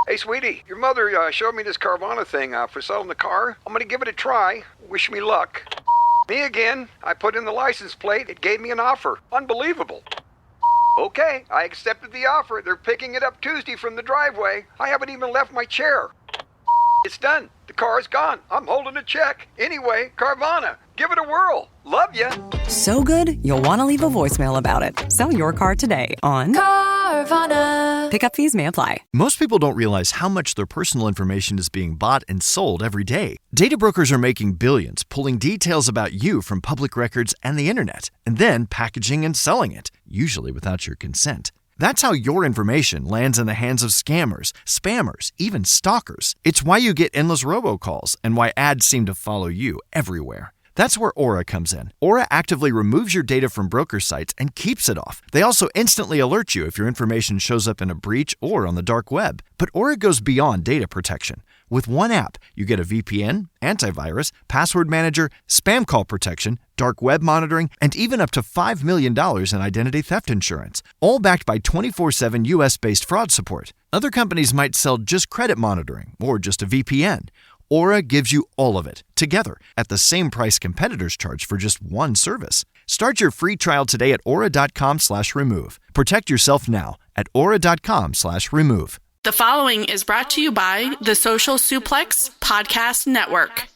Hey, sweetie, your mother showed me this Carvana thing for selling the car. I'm gonna give it a try. Wish me luck. Me again. I put in the license plate. It gave me an offer. Unbelievable. Okay, I accepted the offer. They're picking it up Tuesday from the driveway. I haven't even left my chair. It's done. The car is gone. I'm holding a check. Anyway, Carvana, give it a whirl. Love ya. So good, you'll want to leave a voicemail about it. Sell your car today on Carvana. Pickup fees may apply. Most people don't realize how much their personal information is being bought and sold every day. Data brokers are making billions, pulling details about you from public records and the internet, and then packaging and selling it, usually without your consent. That's how your information lands in the hands of scammers, spammers, even stalkers. It's why you get endless robocalls and why ads seem to follow you everywhere. That's where Aura comes in. Aura actively removes your data from broker sites and keeps it off. They also instantly alert you if your information shows up in a breach or on the dark web. But Aura goes beyond data protection. With one app, you get a VPN, antivirus, password manager, spam call protection, dark web monitoring, and even up to $5 million in identity theft insurance, all backed by 24/7 US-based fraud support. Other companies might sell just credit monitoring or just a VPN. Aura gives you all of it, together, at the same price competitors charge for just one service. Start your free trial today at aura.com/remove. Protect yourself now at aura.com/remove. The following is brought to you by the Social Suplex Podcast Network.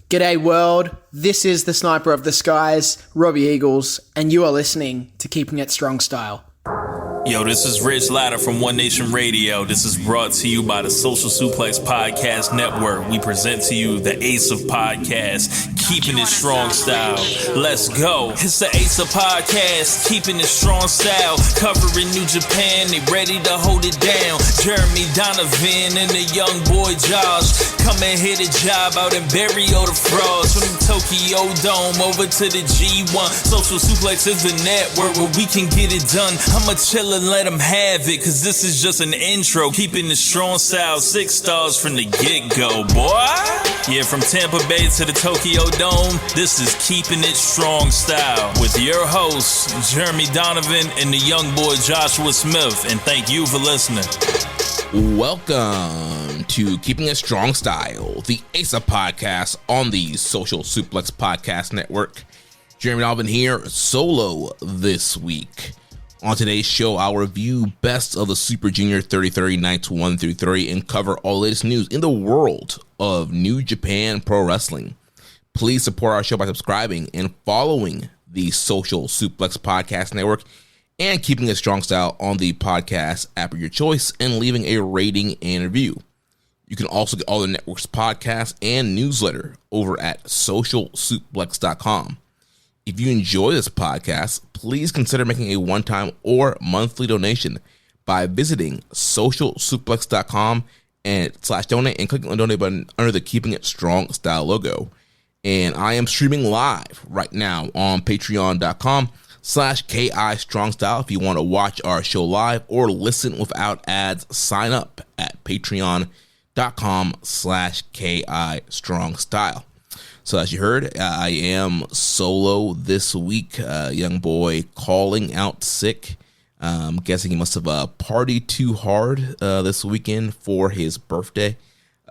G'day world, this is the Sniper of the Skies, Robbie Eagles, and you are listening to Keeping It Strong Style. Yo, this is Rich Latta from One Nation Radio. This is brought to you by the Social Suplex Podcast Network. We present to you the Ace of Podcasts, Keeping It Strong Style. Let's go. It's the Ace of Podcasts, Keeping It Strong Style. Covering New Japan, they ready to hold it down. Jeremy Donovan and the young boy Josh come and hit a job out and bury all the frauds. From the Tokyo Dome over to the G1. Social Suplex is the network where we can get it done. I'ma chill and let them have it, cause this is just an intro. Keeping the strong style, 6 stars from the get-go, boy. Yeah, from Tampa Bay to the Tokyo Dome, this is Keeping It Strong Style with your hosts, Jeremy Donovan and the young boy Joshua Smith. And thank you for listening. Welcome to Keeping It Strong Style, the Ace of Podcasts on the Social Suplex Podcast Network. Jeremy Donovan here, solo this week. On today's show, I'll review best of the Super Junior 30-30 nights 1 through 3 and cover all the latest news in the world of New Japan Pro Wrestling. Please support our show by subscribing and following the Social Suplex Podcast Network and Keeping It Strong Style on the podcast app of your choice and leaving a rating and review. You can also get all the network's podcasts and newsletter over at socialsuplex.com. If you enjoy this podcast, please consider making a one-time or monthly donation by visiting socialsuplex.com and /donate and clicking on the donate button under the Keeping It Strong Style logo. And I am streaming live right now on patreon.com/KI Strong Style. If you want to watch our show live or listen without ads, sign up at patreon.com/KI Strong Style. So as you heard, I am solo this week. Young boy calling out sick. I'm guessing he must have partied too hard this weekend for his birthday.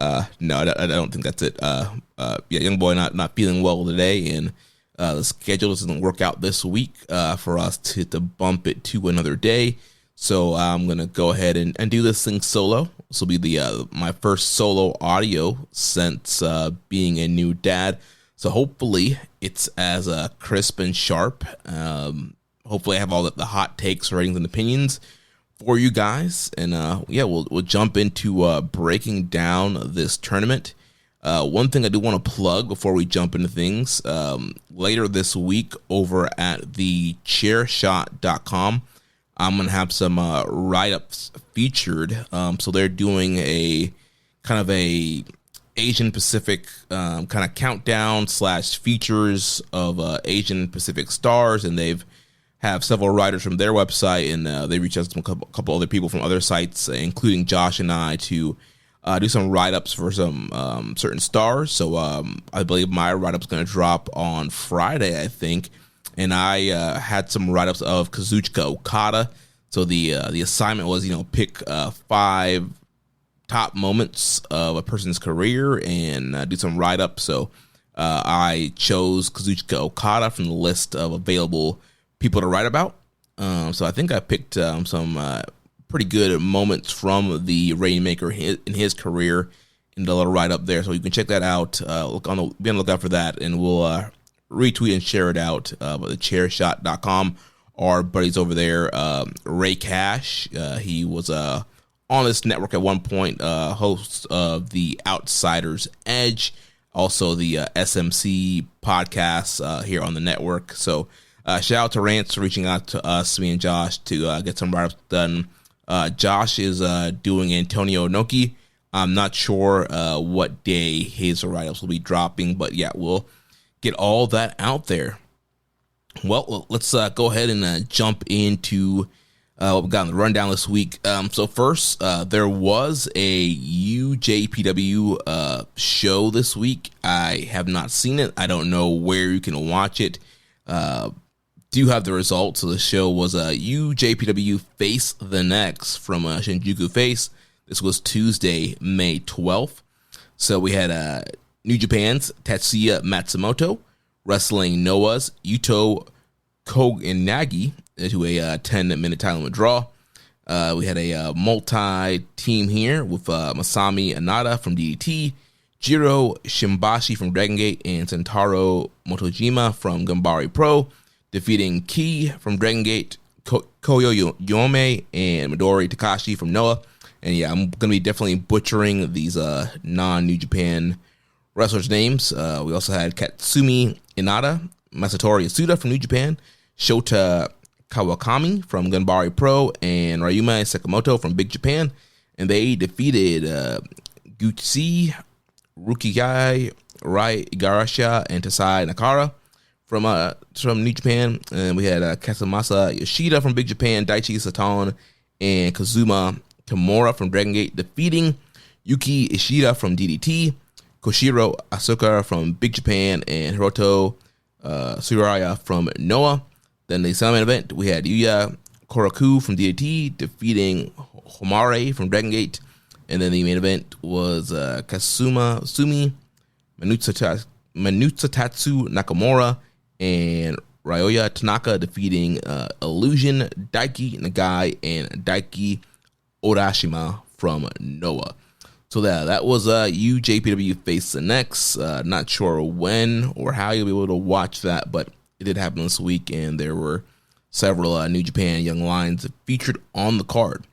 No, I don't think that's it. Young boy not feeling well today, and the schedule doesn't work out this week for us to bump it to another day. So I'm going to go ahead and do this thing solo. This will be my first solo audio since being a new dad. So hopefully it's as crisp and sharp. Hopefully I have all the hot takes, ratings, and opinions for you guys. And we'll jump into breaking down this tournament. One thing I do want to plug before we jump into things, later this week over at the chairshot.com, I'm going to have some write-ups featured. So they're doing a kind of a Asian Pacific kind of countdown / features of Asian Pacific stars. And they've have several writers from their website, and they reach out to a couple other people from other sites, including Josh and I, to do some write-ups for some certain stars. So I believe my write-up's going to drop on Friday, I think. And I had some write-ups of Kazuchika Okada, So the assignment was, pick 5 top moments of a person's career and do some write-up. So I chose Kazuchika Okada from the list of available people to write about. So I think I picked some pretty good moments from the Rainmaker in his career in the little write-up there. So you can check that out. Be on the lookout for that, and we'll retweet and share it out at thechairshot.com. Our buddies over there, Ray Cash, he was on this network at one point, host of the Outsider's Edge, also the SMC podcast here on the network. So shout out to Rance for reaching out to us, me and Josh, to get some write-ups done. Josh is doing Antonio Inoki. I'm not sure what day his write-ups will be dropping, but yeah, we'll get all that out there. Well, let's go ahead and jump into what we got on the rundown this week. So first, there was a UJPW show this week. I have not seen it. I don't know where you can watch it. Do have the results. So the show was UJPW Face the Next from Shinjuku Face. This was Tuesday, May 12th. So we had New Japan's Tatsuya Matsumoto wrestling Noah's Yuto Koganagi to a 10-minute time limit draw. We had a multi-team here with Masami Inada from DDT, Jiro Shimbashi from Dragon Gate, and Sentaro Motojima from Ganbare Pro, defeating Ki from Dragon Gate, Koyo Yome, and Midori Takashi from Noah. And yeah, I'm going to be definitely butchering these non-New Japan wrestlers' names. We also had Katsumi Inada, Masatori Asuda from New Japan, Shota Kawakami from Ganbare Pro, and Ryuma Sakamoto from Big Japan. And they defeated Gucci, Rukigai, Rai Igarashi, and Tasai Nakara from New Japan. And we had Kazumasa Yoshida from Big Japan, Daichi Saton, and Kazuma Tamura from Dragon Gate, defeating Yuki Ishida from DDT, Koshiro Asuka from Big Japan, and Hiroto Tsuraya from Noah. Then the semi event, we had Yuya Koraku from DDT defeating Homare from Dragon Gate. And then the main event was Kasuma Sumi, Manutsutatsu Nakamura, and Ryoya Tanaka defeating Illusion, Daiki Nagai, and Daiki Urashima from Noah. So that was UJPW Face the Next. Not sure when or how you'll be able to watch that, but it did happen this week, and there were several New Japan Young Lions featured on the card.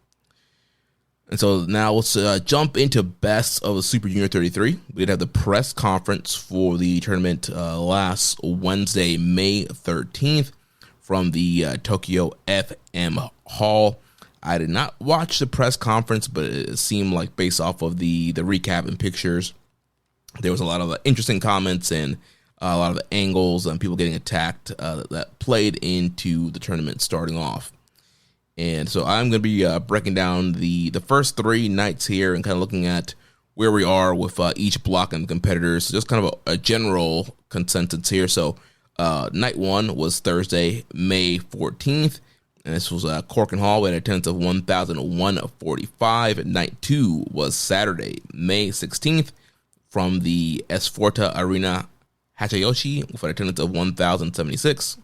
And so now let's jump into Best of the Super Junior 33. We did have the press conference for the tournament last Wednesday, May 13th, from the Tokyo FM Hall. I did not watch the press conference, but it seemed like based off of the recap and pictures, there was a lot of interesting comments and a lot of angles and people getting attacked that played into the tournament starting off. And so I'm going to be breaking down the first 3 nights here and kind of looking at where we are with each block and competitors. So just kind of a general consensus here. So night 1 was Thursday, May 14th. And this was Corkin Hall with an attendance of 1,145. Night 2 was Saturday, May 16th, from the Esforta Arena Hachayoshi with an attendance of 1,076.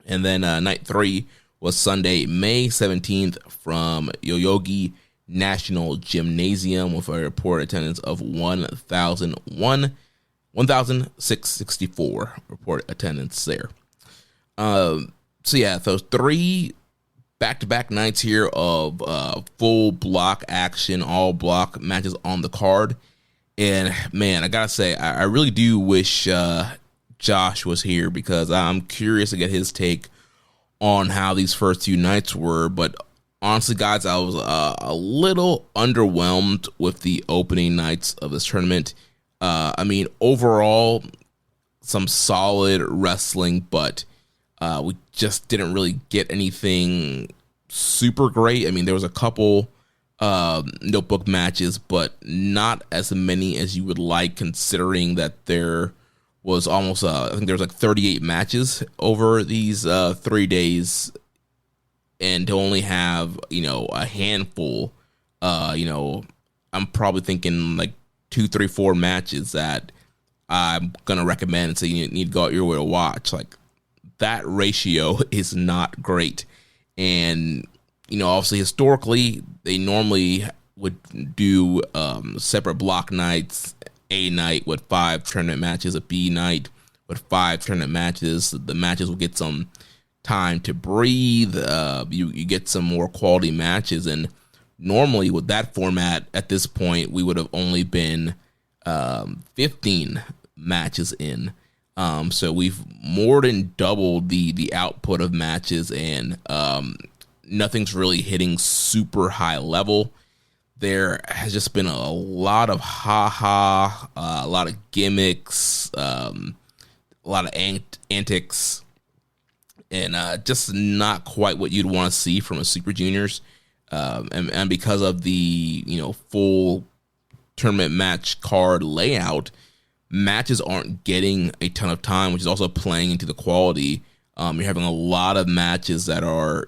And then night 3 was Sunday, May 17th, from Yoyogi National Gymnasium with a reported attendance of 1,664 reported attendance there. So yeah, those 3 back-to-back nights here of full block action, all block matches on the card. And man, I gotta say, I really do wish Josh was here because I'm curious to get his take on how these first 2 nights were. But honestly, guys, I was a little underwhelmed with the opening nights of this tournament. I mean, overall, some solid wrestling, but we just didn't really get anything super great. I mean, there was a couple notebook matches, but not as many as you would like, considering that there was almost, I think there was like 38 matches over these 3 days. and to only have, a handful, I'm probably thinking like 2, 3, 4 matches that I'm going to recommend and say you need to go out your way to watch. Like, that ratio is not great. And, obviously historically, they normally would do separate block nights, A night with 5 tournament matches, a B night with 5 tournament matches. The matches will get some time to breathe. You get some more quality matches. And normally with that format at this point, we would have only been 15 matches in. So we've more than doubled the output of matches, and nothing's really hitting super high level. There has just been a lot of a lot of gimmicks, a lot of antics, and just not quite what you'd want to see from a Super Juniors. And because of the full tournament match card layout, matches aren't getting a ton of time, which is also playing into the quality. You're having a lot of matches that are,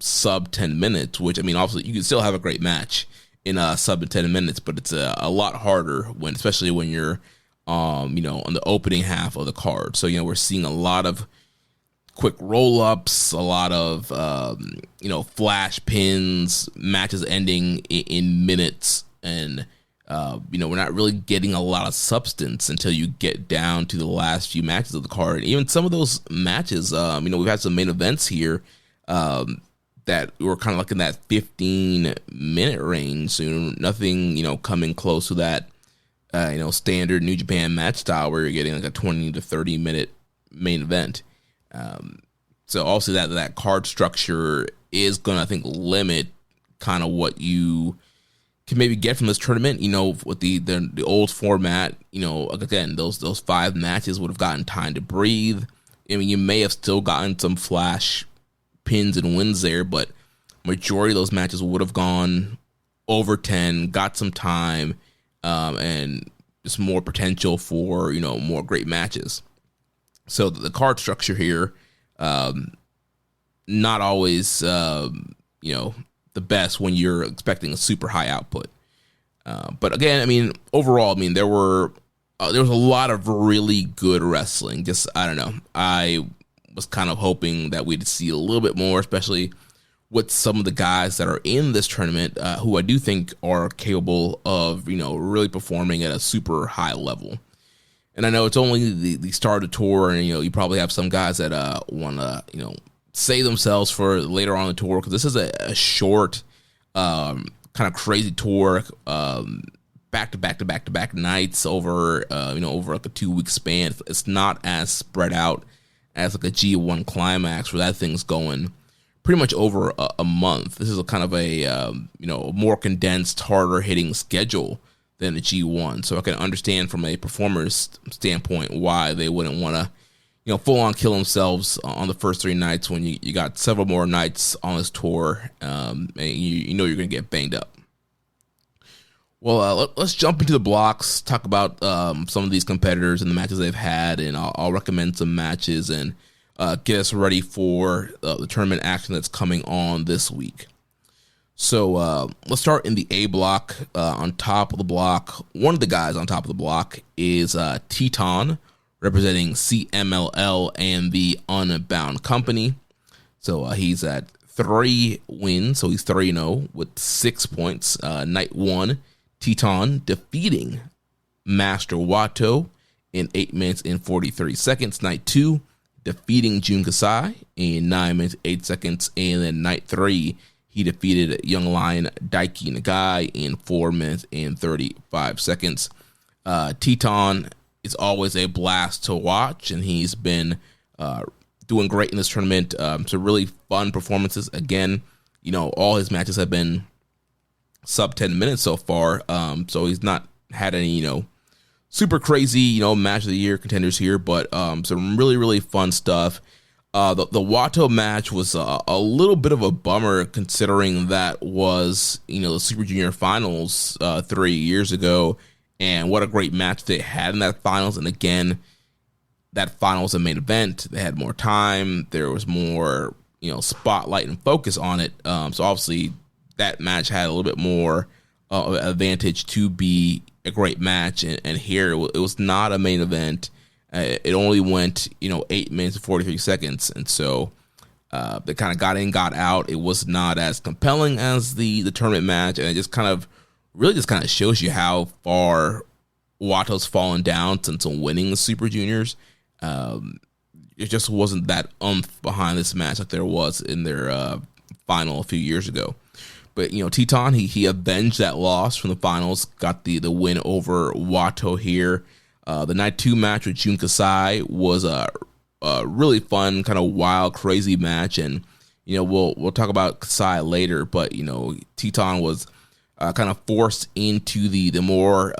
sub 10 minutes, which, obviously you can still have a great match in sub 10 minutes, but it's a lot harder especially when you're, on the opening half of the card. So, we're seeing a lot of quick roll-ups, a lot of, flash pins, matches ending in minutes, and we're not really getting a lot of substance until you get down to the last few matches of the card. And even some of those matches, we've had some main events here that were kind of like in that 15-minute range. So nothing, coming close to that, standard New Japan match style where you're getting like a 20 to 30-minute main event. So also that card structure is going to, I think, limit kind of what you can maybe get from this tournament. With the old format, again, those 5 matches would have gotten time to breathe. You may have still gotten some flash pins and wins there, but majority of those matches would have gone over 10, got some time, and just more potential for, more great matches. So the card structure here, not always, the best when you're expecting a super high output. But again, overall, there was a lot of really good wrestling. Just, I don't know. I was kind of hoping that we'd see a little bit more, especially with some of the guys that are in this tournament, who I do think are capable of, really performing at a super high level. And I know it's only the start of the tour, and, you probably have some guys that want to, save themselves for later on in the tour, because this is a short, kind of crazy tour, back-to-back nights over, over like a 2-week span. It's not as spread out as like a G1 Climax, where that thing's going pretty much over a month. This is a kind of a, more condensed, harder hitting schedule than a G1. So I can understand from a performer's standpoint why they wouldn't want to, full on kill themselves on the first 3 nights when you got several more nights on this tour, and you're going to get banged up. Well, let's jump into the blocks, talk about some of these competitors and the matches they've had, and I'll recommend some matches and get us ready for the tournament action that's coming on this week. So let's start in the A block. On top of the block, one of the guys on top of the block is Teton, representing CMLL and the Unbound Company. So he's at 3 wins, so he's 3-0 with 6 points. Night 1, Teton defeating Master Wato in 8 minutes and 43 seconds. Night 2, defeating Jun Kasai in 9 minutes 8 seconds. And then night 3, he defeated Young Lion Daiki Nagai in 4 minutes and 35 seconds. Teton is always a blast to watch, and he's been doing great in this tournament. So really fun performances. Again, all his matches have been sub 10 minutes so far. So he's not had any, super crazy, match of the year contenders here, but some really, really fun stuff. The Wato match was a little bit of a bummer, considering that was, the Super Junior Finals 3 years ago, and what a great match they had in that finals. And again, that final was a main event. They had more time. There was more, spotlight and focus on it. So obviously that match had a little bit more advantage to be a great match, and here it was not a main event. It only went 8 minutes and 43 seconds, and so they kind of got in, got out. It was not as compelling as the tournament match, and it just kind of shows you how far Wato's fallen down since winning the Super Juniors. It just wasn't that behind this match like there was in their final a few years ago. But Teton, he avenged that loss from the finals, got the win over Wato here. The night 2 match with Jun Kasai was a really fun, kind of wild, crazy match, and we'll talk about Kasai later. But Teton was kind of forced into the more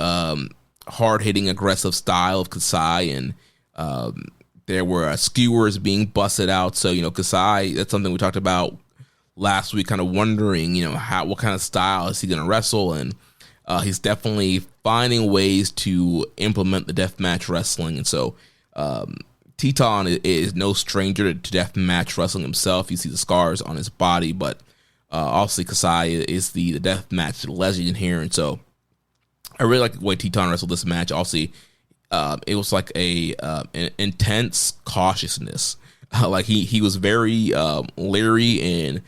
hard-hitting, aggressive style of Kasai, and there were skewers being busted out. So Kasai, that's something we talked about last week, kind of wondering what kind of style is he going to wrestle, and he's definitely finding ways to implement the deathmatch wrestling. And so Teton is no stranger to deathmatch wrestling himself. You see the scars on his body, but obviously Kasai is the deathmatch legend here. And so I really like the way Teton wrestled this match. Obviously, it was like an intense cautiousness. Like he was very leery and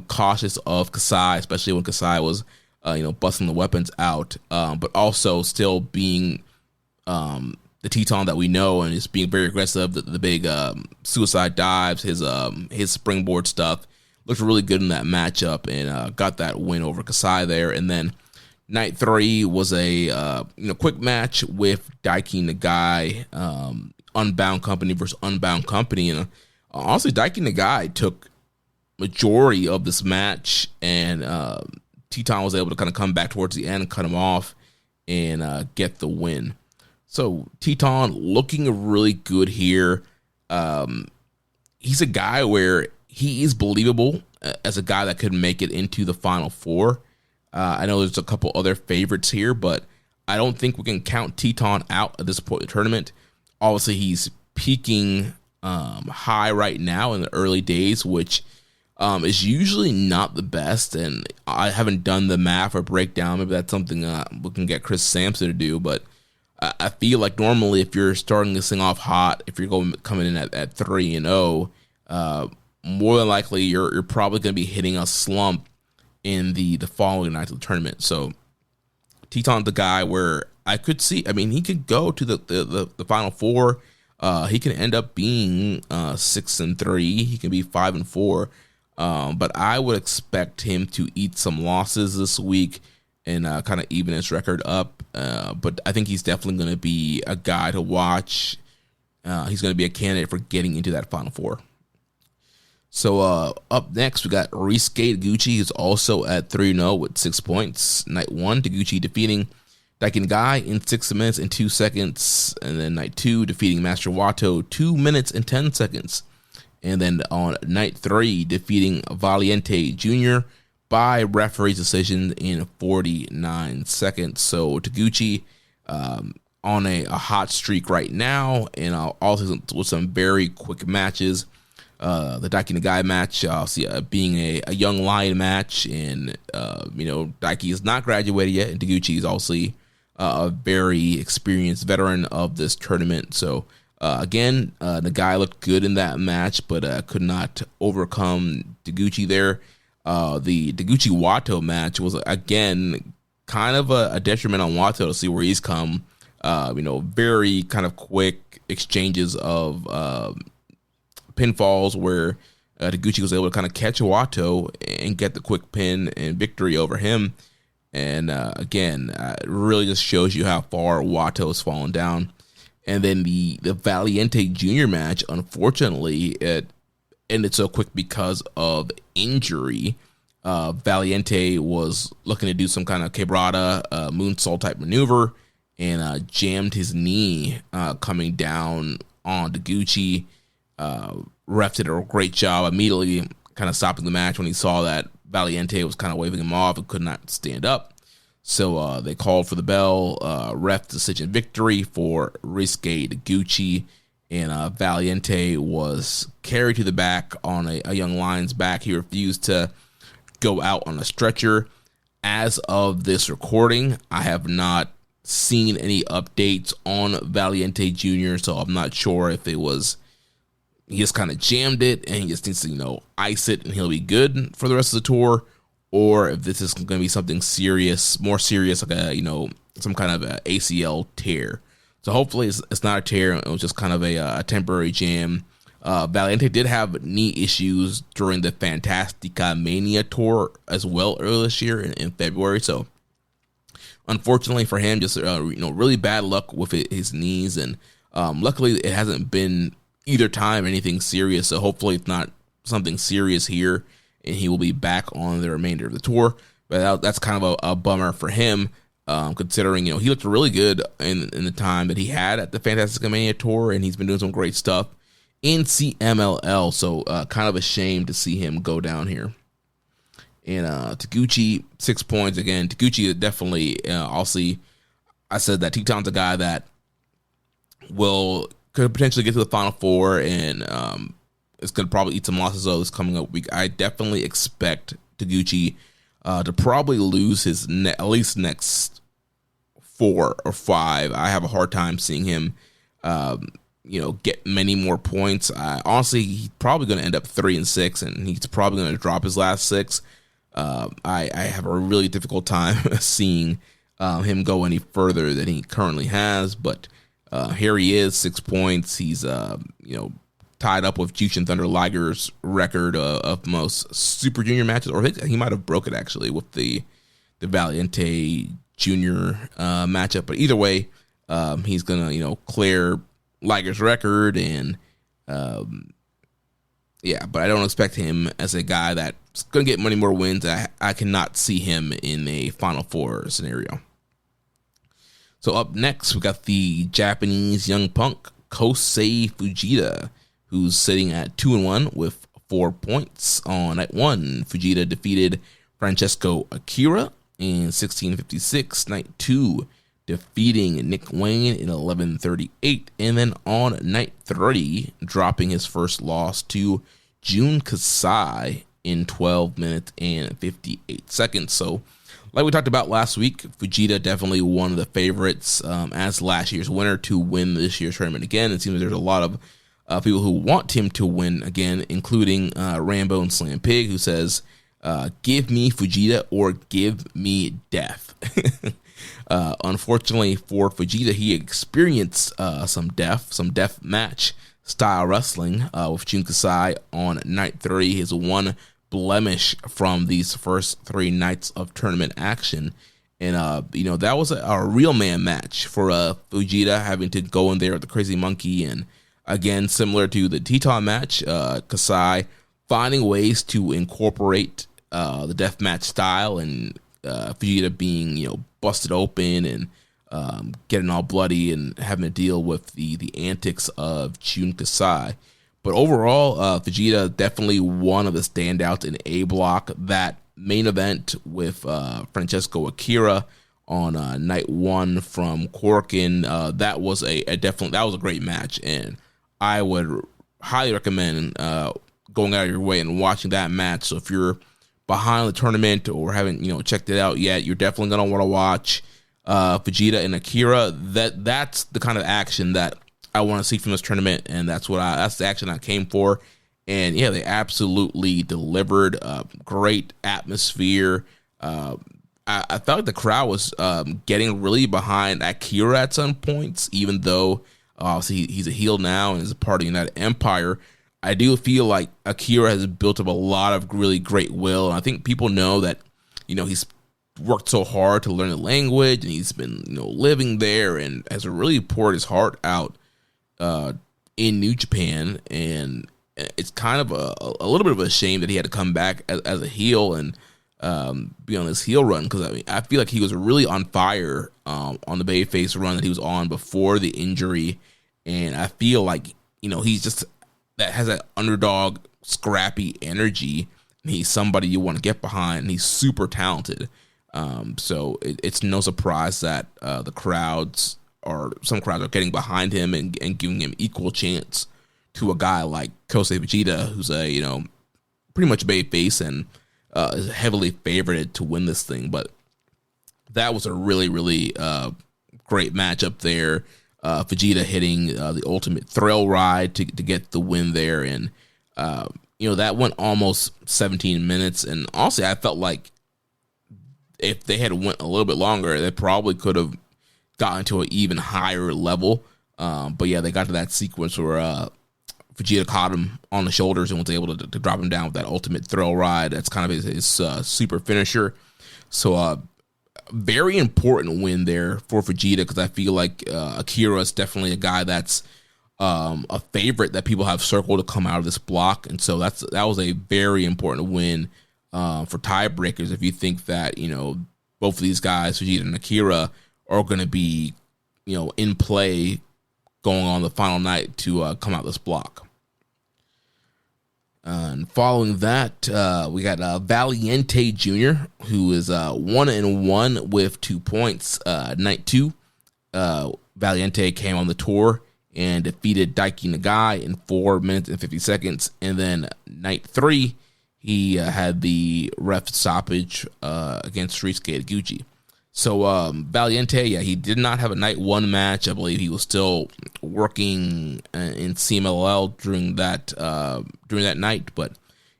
cautious of Kasai, especially when Kasai was busting the weapons out, but also still being the Teton that we know, and just being very aggressive. The big suicide dives, his springboard stuff looked really good in that matchup, and got that win over Kasai there. And then night 3 was a quick match with Daiki Nagai, Unbound Company versus Unbound Company, and honestly, Daiki Nagai took majority of this match, and Teton was able to kind of come back towards the end and cut him off and get the win. So Teton looking really good here. He's a guy where he is believable as a guy that could make it into the Final Four. I know there's a couple other favorites here, but I don't think we can count Teton out at this point in the tournament. Obviously, he's peaking high right now in the early days, which is usually not the best, and I haven't done the math or breakdown. Maybe that's something we can get Chris Sampson to do, but I feel like normally if you're starting this thing off hot, if you're coming in at 3-0, more than likely you're probably going to be hitting a slump in the following night of the tournament. So Teton's the guy where I could see, he could go to the Final Four. He can end up being 6-3. He can be 5-4. But I would expect him to eat some losses this week and kind of even his record up. But I think he's definitely going to be a guy to watch. He's going to be a candidate for getting into that Final Four. So up next, we got Risuke Taguchi, who's also at 3-0 with 6 points. Night 1, Taguchi defeating Daiki Nagai in 6 minutes and 2 seconds. And then night 2, defeating Master Wato 2 minutes and 10 seconds. And then on night 3, defeating Valiente Jr. by referee's decision in 49 seconds. So Taguchi on a hot streak right now, and also with some very quick matches. The Daiki Nagai match, being a young lion match, and Daiki is not graduated yet, and Taguchi is obviously a very experienced veteran of this tournament. So again, Nagai looked good in that match, but could not overcome Taguchi there. The Taguchi Wato match was again kind of a detriment on Wato to see where he's come. Very kind of quick exchanges of pinfalls where Taguchi was able to kind of catch Wato and get the quick pin and victory over him. And again, it really just shows you how far Wato has fallen down. And then the Valiente Jr. match, unfortunately, it ended so quick because of injury. Valiente was looking to do some kind of quebrada, moonsault type maneuver, and jammed his knee coming down on Taguchi. Ref did a great job immediately kind of stopping the match when he saw that Valiente was kind of waving him off and could not stand up. So they called for the bell. Ref decision victory for Risuke Taguchi. and Valiente was carried to the back on a young lion's back. He refused to go out on a stretcher. As of this recording, I have not seen any updates on Valiente Jr., so I'm not sure if it was he just kind of jammed it and he just needs to, ice it and he'll be good for the rest of the tour, or if this is going to be something serious, more serious, like some kind of a ACL tear. So hopefully it's not a tear. It was just kind of a temporary jam. Valiente did have knee issues during the Fantastica Mania tour as well earlier this year in February. So unfortunately for him, just really bad luck with his knees, and luckily it hasn't been either time anything serious. So hopefully it's not something serious here, and he will be back on the remainder of the tour. But that's kind of a bummer for him, considering he looked really good in the time that he had at the Fantastica Mania tour, and he's been doing some great stuff in CMLL. So kind of a shame to see him go down here. And Taguchi, 6 points. Again, Taguchi definitely, also, I said that Teton's a guy that could potentially get to the Final Four, and is going to probably eat some losses this coming up week. I definitely expect Taguchi to probably lose his at least next 4 or 5. I have a hard time seeing him, get many more points. Honestly, he's probably going to end up 3-6, and he's probably going to drop his last 6. I have a really difficult time seeing him go any further than he currently has, but here he is, 6 points. He's tied up with Jushin Thunder Liger's record of most Super Junior matches, or he might have broke it actually with the Valiente Junior matchup. But either way, he's gonna clear Liger's record, and but I don't expect him as a guy that's going to get many more wins. I cannot see him in a Final Four scenario. So up next, we got the Japanese young punk, Kosei Fujita, who's sitting at 2-1 with 4 points. On night 1, Fujita defeated Francesco Akira in 16:56. Night 2, defeating Nick Wayne in 11:38. And then on night 3, dropping his first loss to Jun Kasai in 12 minutes and 58 seconds. So, like we talked about last week, Fujita definitely one of the favorites as last year's winner to win this year's tournament again. It seems like there's a lot of people who want him to win again, including Rambo and Slam Pig, who says, give me Fujita or give me death. Unfortunately for Fujita, he experienced some death match style wrestling with Jun Kasai on night 3, his one blemish from these first 3 nights of tournament action. And that was a real man match for Fujita, having to go in there with the Crazy Monkey, and again, similar to the Teton match, Kasai finding ways to incorporate the deathmatch style, and Fujita being busted open and getting all bloody and having to deal with the antics of Jun Kasai. But overall, Fujita definitely one of the standouts in A Block. That main event with Francesco Akira on night 1 from Corkin, that was a great match, and I would highly recommend going out of your way and watching that match. So if you're behind the tournament or haven't checked it out yet, you're definitely gonna want to watch Fujita and Akira. That's the kind of action that I want to see from this tournament, and that's the action I came for. And yeah, they absolutely delivered. Great atmosphere. I felt like the crowd was getting really behind Akira at some points, even though obviously he's a heel now and is a part of United Empire. I do feel like Akira has built up a lot of really great will, and I think people know that he's worked so hard to learn the language, and he's been living there and has really poured his heart out in New Japan. And it's kind of a little bit of a shame that he had to come back as a heel and be on this heel run, because I feel like he was really on fire on the babyface run that he was on before the injury, and I feel like he's just that has that underdog scrappy energy. He's somebody you want to get behind, and he's super talented. So it's no surprise that the crowds or some crowds are getting behind him and giving him equal chance to a guy like Kosei Fujita, who's a pretty much babyface and is heavily favored to win this thing. But that was a really, really great matchup there. Fujita hitting the ultimate thrill ride to get the win there, and that went almost 17 minutes. And honestly, I felt like if they had went a little bit longer, they probably could have gotten to an even higher level. But yeah, they got to that sequence where Fujita caught him on the shoulders and was able to drop him down with that ultimate thrill ride. That's kind of his super finisher. So very important win there for Fujita, because I feel like Akira is definitely a guy that's a favorite that people have circled to come out of this block. And so that was a very important win for tiebreakers, if you think that, both of these guys, Fujita and Akira, are going to be, in play going on the final night to come out this block. And following that, we got Valiente Jr., who is 1-1 with 2 points. Night 2, Valiente came on the tour and defeated Daiki Nagai in 4 minutes and 50 seconds. And then night 3, he had the ref stoppage against Shusuke Taguchi. So Valiente, he did not have a night 1 match. I believe he was still working in CMLL during that night, but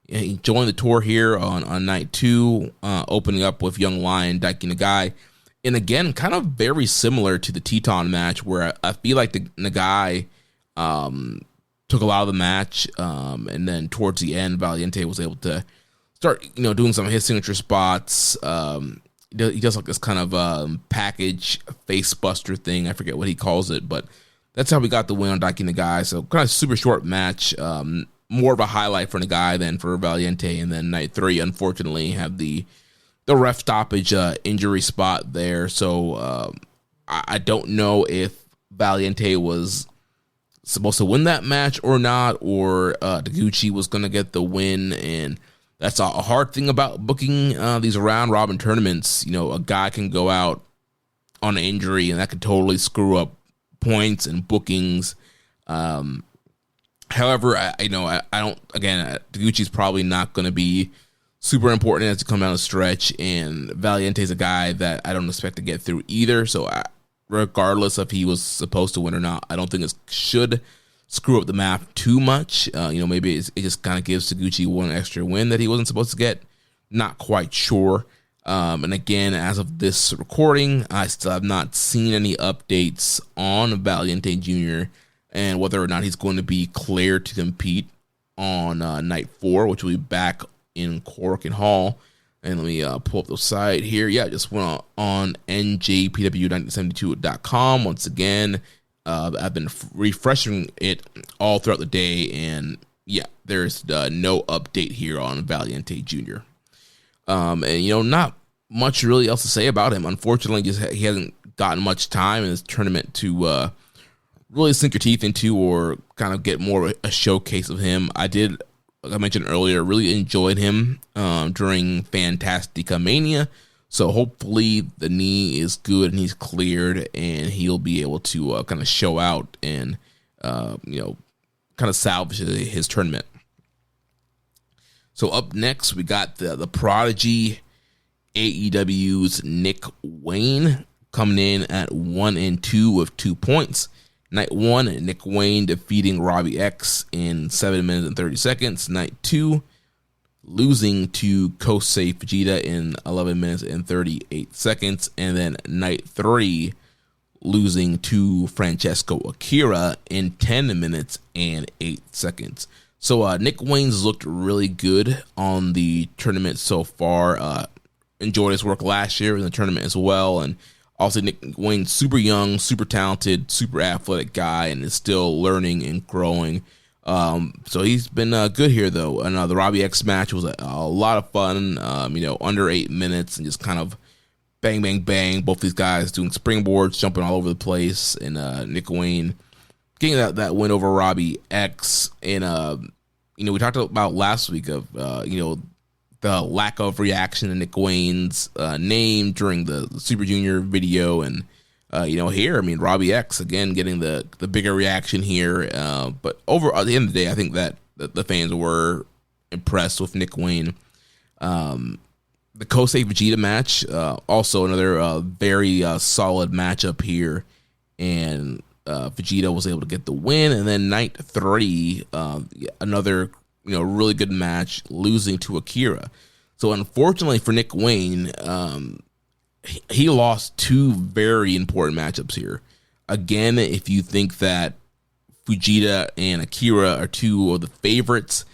he joined the tour here on night 2, opening up with Young Lion Daiki Nagai. And again, kind of very similar to the Teton match, where I feel like the Nagai took a lot of the match, and then towards the end, Valiente was able to start, doing some of his signature spots. He does like this kind of package face buster thing. I forget what he calls it, but that's how we got the win on Daiki Nagai. So kind of super short match, more of a highlight for Nagai than for Valiente. And then night 3, unfortunately, had the ref stoppage injury spot there. So I don't know if Valiente was supposed to win that match or not, or Taguchi was going to get the win. And that's a hard thing about booking these round-robin tournaments. A guy can go out on an injury, and that could totally screw up points and bookings. However, I don't. Again, Taguchi's probably not going to be super important as to come down the stretch, and Valiente's a guy that I don't expect to get through either. So, regardless if he was supposed to win or not, I don't think it should screw up the math too much. Maybe it just kind of gives Taguchi one extra win that he wasn't supposed to get. Not quite sure. And again, as of this recording, I still have not seen any updates on Valiente Jr. and whether or not he's going to be cleared to compete on night 4, which will be back in Cork and Hall. And let me pull up the site here. Yeah, just went on njpw1972.com once again. I've been refreshing it all throughout the day, and yeah, there's no update here on Valiente Jr. And not much really else to say about him. Unfortunately, he hasn't gotten much time in this tournament to really sink your teeth into or kind of get more of a showcase of him. I did, like I mentioned earlier, really enjoyed him during Fantastica Mania. So hopefully the knee is good and he's cleared and he'll be able to kind of show out and, kind of salvage his tournament. So up next, we got the Prodigy, AEW's Nick Wayne, coming in at 1-2 with 2 points. Night 1, Nick Wayne defeating Robbie X in 7 minutes and 30 seconds. Night 2, losing to Kosei Fujita in 11 minutes and 38 seconds. And then night 3, losing to Francesco Akira in 10 minutes and 8 seconds. So Nick Wayne's looked really good on the tournament so far. Enjoyed his work last year in the tournament as well. And also Nick Wayne's super young, super talented, super athletic guy and is still learning and growing. So he's been good here, though. And the Robbie X match was a lot of fun, under 8 minutes and just kind of bang, bang, bang. Both these guys doing springboards, jumping all over the place. And Nick Wayne getting that win over Robbie X. And, we talked about last week of, the lack of reaction to Nick Wayne's name during the Super Junior video. And here, I mean, Robbie X, again, getting the bigger reaction here. But at the end of the day, I think that the fans were impressed with Nick Wayne. The Kosei Vegeta match, also another very solid matchup here. And Vegeta was able to get the win. And then night 3, another really good match, losing to Akira. So unfortunately for Nick Wayne, he lost 2 very important matchups here. Again, if you think that Vegeta and Akira are 2 of the favorites,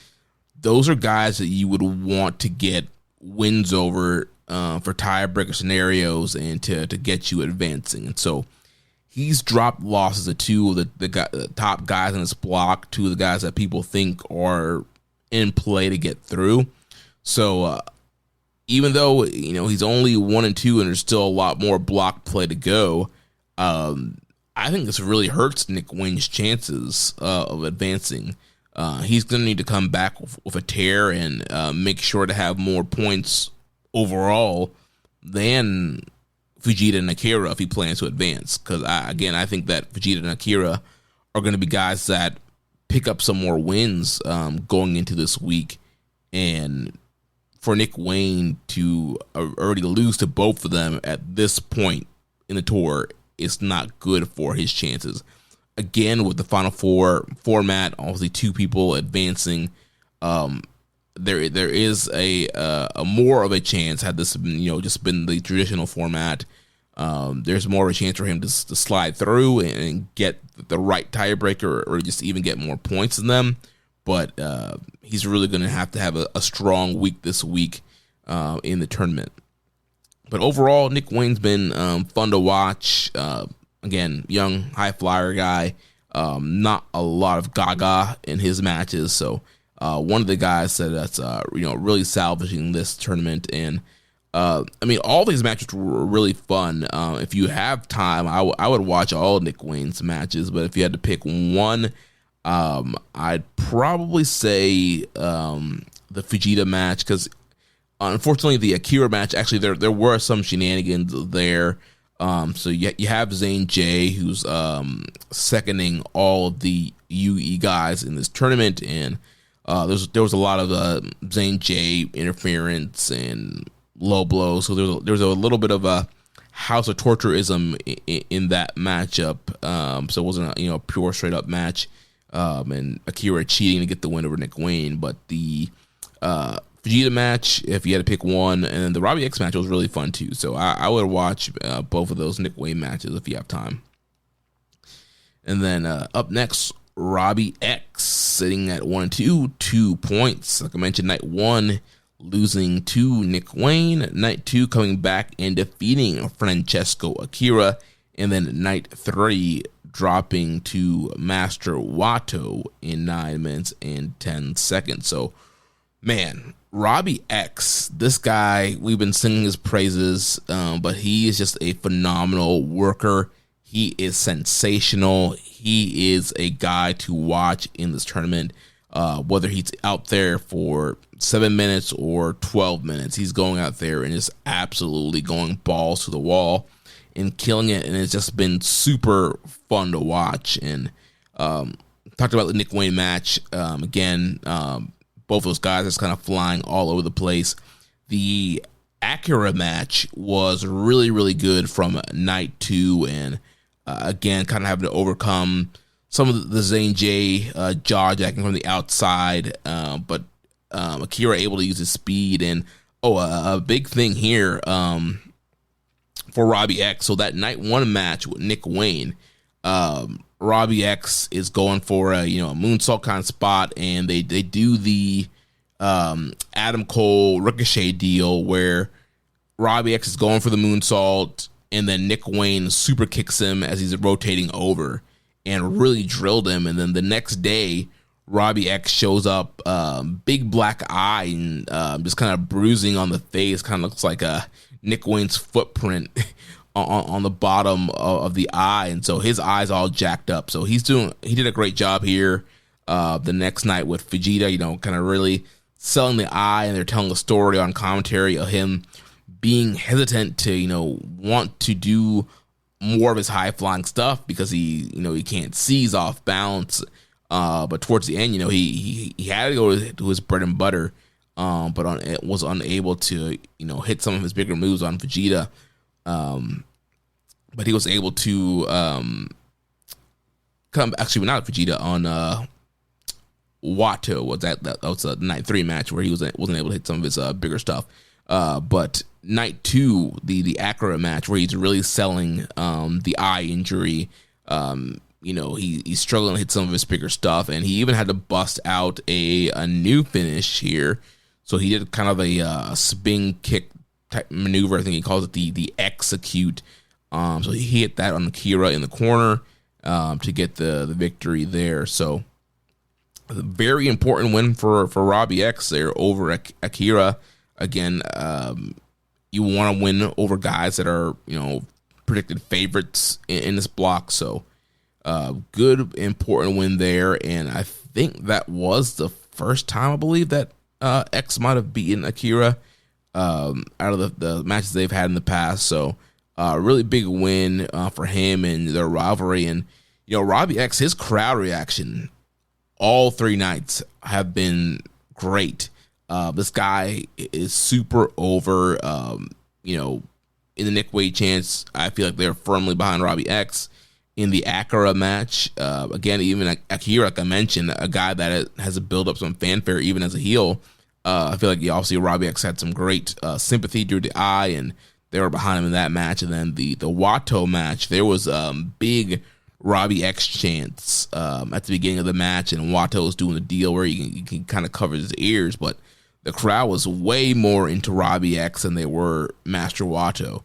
those are guys that you would want to get wins over for tiebreaker scenarios and to get you advancing. And so he's dropped losses to 2 of the top guys in this block, 2 of the guys that people think are in play to get through. So even though he's only 1-2 and there's still a lot more block play to go, I think this really hurts Nick Wayne's chances of advancing. He's going to need to come back with a tear and make sure to have more points overall than Vegeta and Akira if he plans to advance. Because, I think that Vegeta and Akira are going to be guys that pick up some more wins going into this week. And for Nick Wayne to already lose to both of them at this point in the tour, it's not good for his chances. Again, with the Final Four format, obviously 2 people advancing, there is a more of a chance, had this been just been the traditional format, there's more of a chance for him to slide through and get the right tiebreaker or just even get more points than them. But he's really going to have a strong week this week in the tournament. But overall, Nick Wayne's been fun to watch. Again, young, high flyer guy. Not a lot of gaga in his matches. So one of the guys said that's really salvaging this tournament. And all these matches were really fun. If you have time, I would watch all Nick Wayne's matches. But if you had to pick one, I'd probably say the Vegeta match, because unfortunately the Akira match, actually there were some shenanigans there. So you have Zane J, who's seconding all of the UE guys in this tournament, and there was a lot of Zane J interference and low blows. So there was a little bit of a House of Tortureism in that matchup. So it wasn't a pure straight up match. And Akira cheating to get the win over Nick Wayne, but the Vegeta match, if you had to pick one, and then the Robbie X match was really fun too. So I would watch both of those Nick Wayne matches if you have time. And then up next, Robbie X sitting at 1-2, 2 points. Like I mentioned, night 1 losing to Nick Wayne, night 2 coming back and defeating Francesco Akira, and then night 3 dropping to Master Wato in 9 minutes and 10 seconds. So, man, Robbie X, this guy, we've been singing his praises, but he is just a phenomenal worker. He is sensational. He is a guy to watch in this tournament, whether he's out there for 7 minutes or 12 minutes. He's going out there and just absolutely going balls to the wall and killing it, and it's just been super fun to watch. And talked about the Nick Wayne match again. Both those guys are kind of flying all over the place. The Acura match was really, really good from night 2, and again, kind of having to overcome some of the Zane J jaw jacking from the outside, but Akira able to use his speed. And a big thing here for Robbie X. So that night 1 match with Nick Wayne, Robbie X is going for a moonsault kind of spot, and they do the Adam Cole Ricochet deal where Robbie X is going for the moonsault, and then Nick Wayne super kicks him as he's rotating over and really drilled him. And then the next day, Robbie X shows up, big black eye and just kind of bruising on the face, kind of looks like Nick Wayne's footprint on the bottom of the eye, and so his eye's all jacked up. So he did a great job here. The next night with Vegeta, kind of really selling the eye, and they're telling a story on commentary of him being hesitant to want to do more of his high flying stuff because he can't seize off balance. But towards the end, he had to go to his bread and butter, but was unable to hit some of his bigger moves on Vegeta. But he was able to actually not Vegeta on Watto. That was a night 3 match where he wasn't able to hit some of his bigger stuff. But night 2, the Acura match where he's really selling the eye injury. He's struggling to hit some of his bigger stuff, and he even had to bust out a new finish here. So he did kind of a spin kick type maneuver. I think he calls it the execute. So he hit that on Akira in the corner to get the victory there. So a very important win for Robbie X there over Akira. Again, you want to win over guys that are predicted favorites in this block. So good important win there, and I think that was the first time I believe that X might have beaten Akira out of the matches they've had in the past. So really big win for him and their rivalry. And Robbie X, his crowd reaction all 3 nights have been great. This guy is super over. In the Nick Wade chants, I feel like they're firmly behind Robbie X. In the Acura match, again, even Akira, like I mentioned, a guy that has built up some fanfare even as a heel. I feel like obviously Robbie X had some great sympathy through the eye, and they were behind him in that match. And then the Watto match, there was big Robbie X chants at the beginning of the match, and Watto was doing the deal where he can kind of cover his ears, but the crowd was way more into Robbie X than they were Master Watto.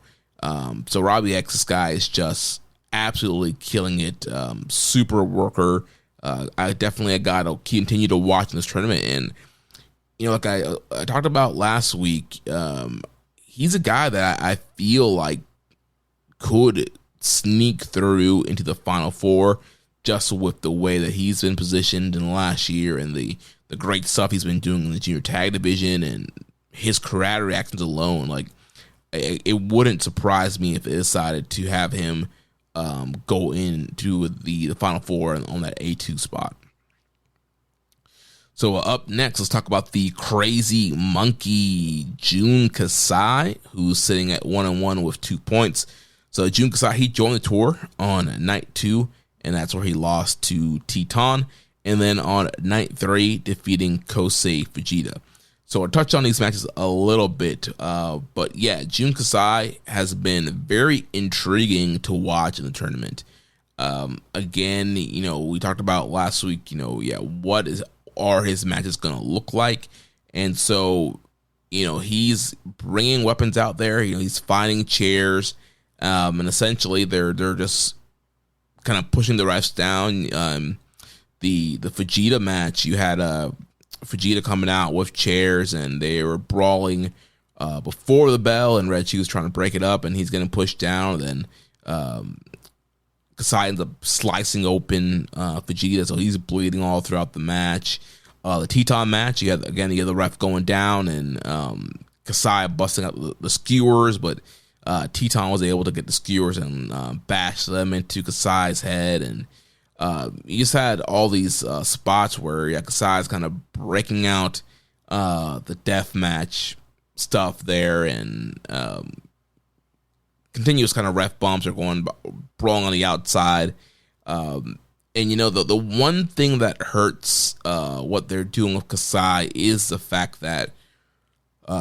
So Robbie X, this guy is just absolutely killing it. Super worker. I definitely a guy to continue to watch in this tournament. And like I talked about last week, he's a guy that I feel like could sneak through into the Final Four just with the way that he's been positioned in the last year and the great stuff he's been doing in the junior tag division and his crowd reactions alone. Like, it wouldn't surprise me if they decided to have him go into the Final Four on that A2 spot. So up next, let's talk about the crazy monkey Jun Kasai, who's sitting at 1-1 with 2 points. So Jun Kasai, he joined the tour on night 2, and that's where he lost to Teton. And then on night 3, defeating Kosei Fujita. So I'll touch on these matches a little bit. But yeah, Jun Kasai has been very intriguing to watch in the tournament. Again, we talked about last week, what are his matches going to look like? And so, he's bringing weapons out there. He's finding chairs. And essentially they're just kind of pushing the refs down. The Fujita match, you had Fujita coming out with chairs, and they were brawling before the bell, and Red Shoes trying to break it up, and he's getting pushed down. And then Kasai ends up slicing open Fujita, so he's bleeding all throughout the match. The Teton match, you had the ref going down, and Kasai busting out the skewers, but Teton was able to get the skewers and bash them into Kasai's head. And you just had all these spots where Kasai's kind of breaking out the death match stuff there, and continuous kind of ref bumps are going brawling on the outside. And the one thing that hurts what they're doing with Kasai is the fact that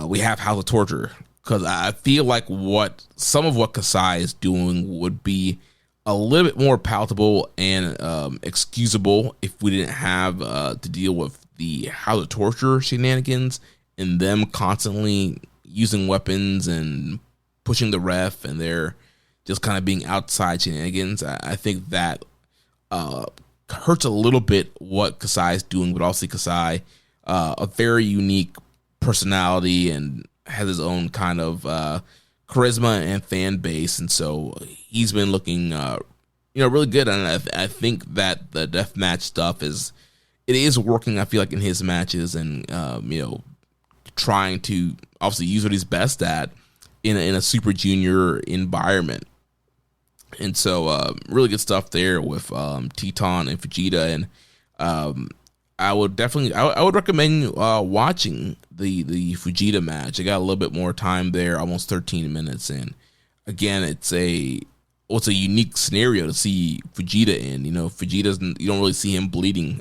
we have House of Torture, because I feel like some of what Kasai is doing would be a little bit more palatable and excusable if we didn't have to deal with the House of Torture shenanigans and them constantly using weapons and pushing the ref, and they're just kind of being outside shenanigans. I think that hurts a little bit what Kasai is doing, but also Kasai, a very unique personality and has his own kind of charisma and fan base, and so he's been looking really good. And I think that the deathmatch stuff is working, I feel like, in his matches, and trying to obviously use what he's best at in a super junior environment. And so really good stuff there with Teton and Vegeta. And I would definitely, I would recommend watching the Vegeta match. I got a little bit more time there, almost 13 minutes. And again, it's a unique scenario to see Vegeta in. You know, Vegeta's, you don't really see him bleeding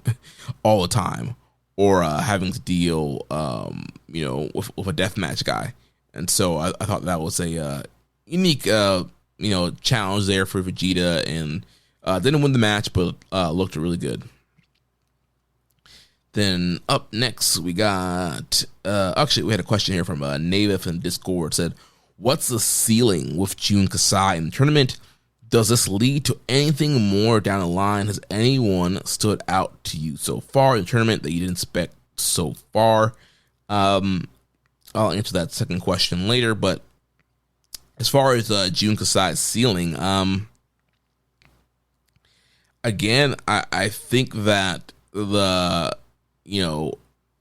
all the time or having to deal, with a deathmatch guy. And so I thought that was a unique, challenge there for Vegeta, and didn't win the match, but looked really good. Then up next, we got, actually, we had a question here from Native in Discord. Said, what's the ceiling with Jun Kasai in the tournament? Does this lead to anything more down the line? Has anyone stood out to you so far in the tournament that you didn't expect so far? I'll answer that second question later, but as far as Jun Kasai's ceiling, again, I think that the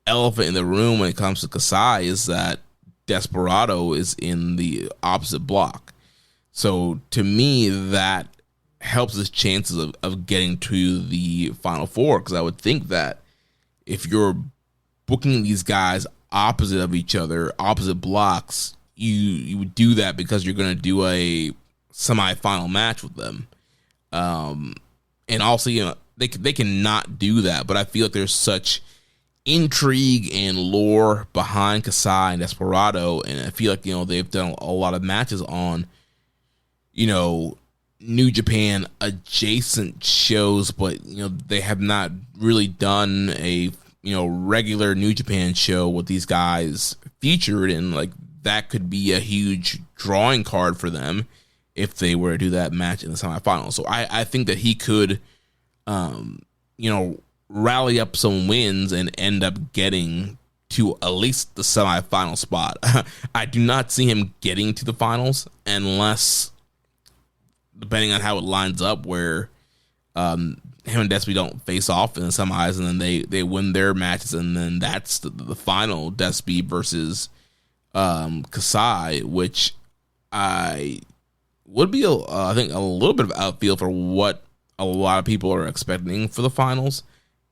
elephant in the room when it comes to Kasai is that Desperado is in the opposite block. So to me, that helps his chances of getting to the Final Four, because I would think that if you're booking these guys opposite of each other, opposite blocks, you would do that because you're going to do a semifinal match with them. And also, they cannot do that, but I feel like there's such intrigue and lore behind Kasai and Desperado, and I feel like, they've done a lot of matches on, New Japan adjacent shows, but, they have not really done a, regular New Japan show with these guys featured, and like that could be a huge drawing card for them if they were to do that match in the semifinals. So I think that he could, rally up some wins and end up getting to at least the semifinal spot. I do not see him getting to the finals unless, depending on how it lines up, where him and Despy don't face off in the semis, and then they win their matches, and then that's the final, Despy versus Kasai, which I would be, I think, a little bit of outfield for what a lot of people are expecting for the finals